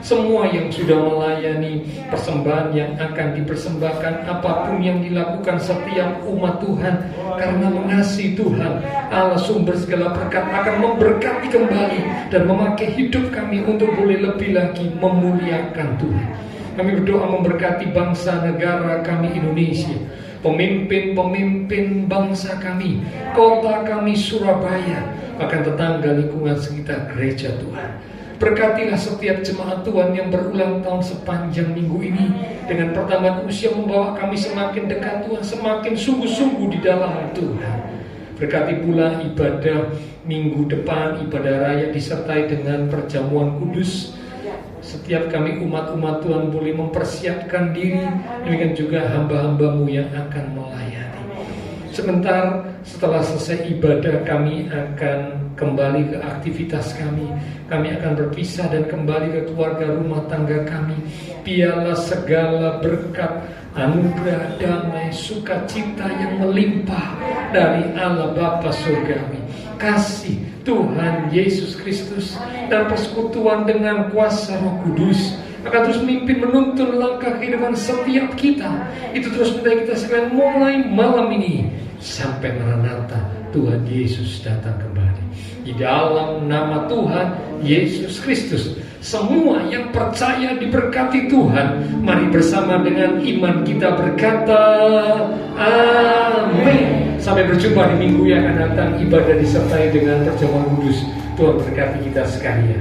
Semua yang sudah melayani persembahan yang akan dipersembahkan, apapun yang dilakukan setiap umat Tuhan, karena mengasihi Tuhan Allah sumber segala berkat, akan memberkati kembali dan memakai hidup kami untuk boleh lebih lagi memuliakan Tuhan. Kami berdoa memberkati bangsa negara kami Indonesia, pemimpin-pemimpin bangsa kami, kota kami Surabaya, bahkan tetangga lingkungan sekitar gereja Tuhan. Berkatilah setiap jemaat Tuhan yang berulang tahun sepanjang minggu ini, dengan pertambahan usia membawa kami semakin dekat Tuhan, semakin sungguh-sungguh di dalam Tuhan. Berkati pula ibadah minggu depan, ibadah raya disertai dengan perjamuan kudus. Setiap kami umat-umat Tuhan boleh mempersiapkan diri, demikian juga hamba-hambamu yang akan melayani. Sebentar setelah selesai ibadah, kami akan kembali ke aktivitas kami. Kami akan berpisah dan kembali ke keluarga rumah tangga kami. Biarlah segala berkat, anugerah, damai, sukacita yang melimpah dari Allah Bapa Surgawi, kasih Tuhan Yesus Kristus, dan persekutuan dengan kuasa Roh Kudus akan terus memimpin, menuntun langkah kehidupan setiap kita. Itu terus menjadi kita sekalian mulai malam ini sampai Maranatha Tuhan Yesus datang kembali. Di dalam nama Tuhan Yesus Kristus, semua yang percaya diberkati Tuhan. Mari bersama dengan iman kita berkata amin. Sampai berjumpa di minggu yang akan datang, ibadah disertai dengan perjamuan kudus. Tuhan berkati kita sekalian.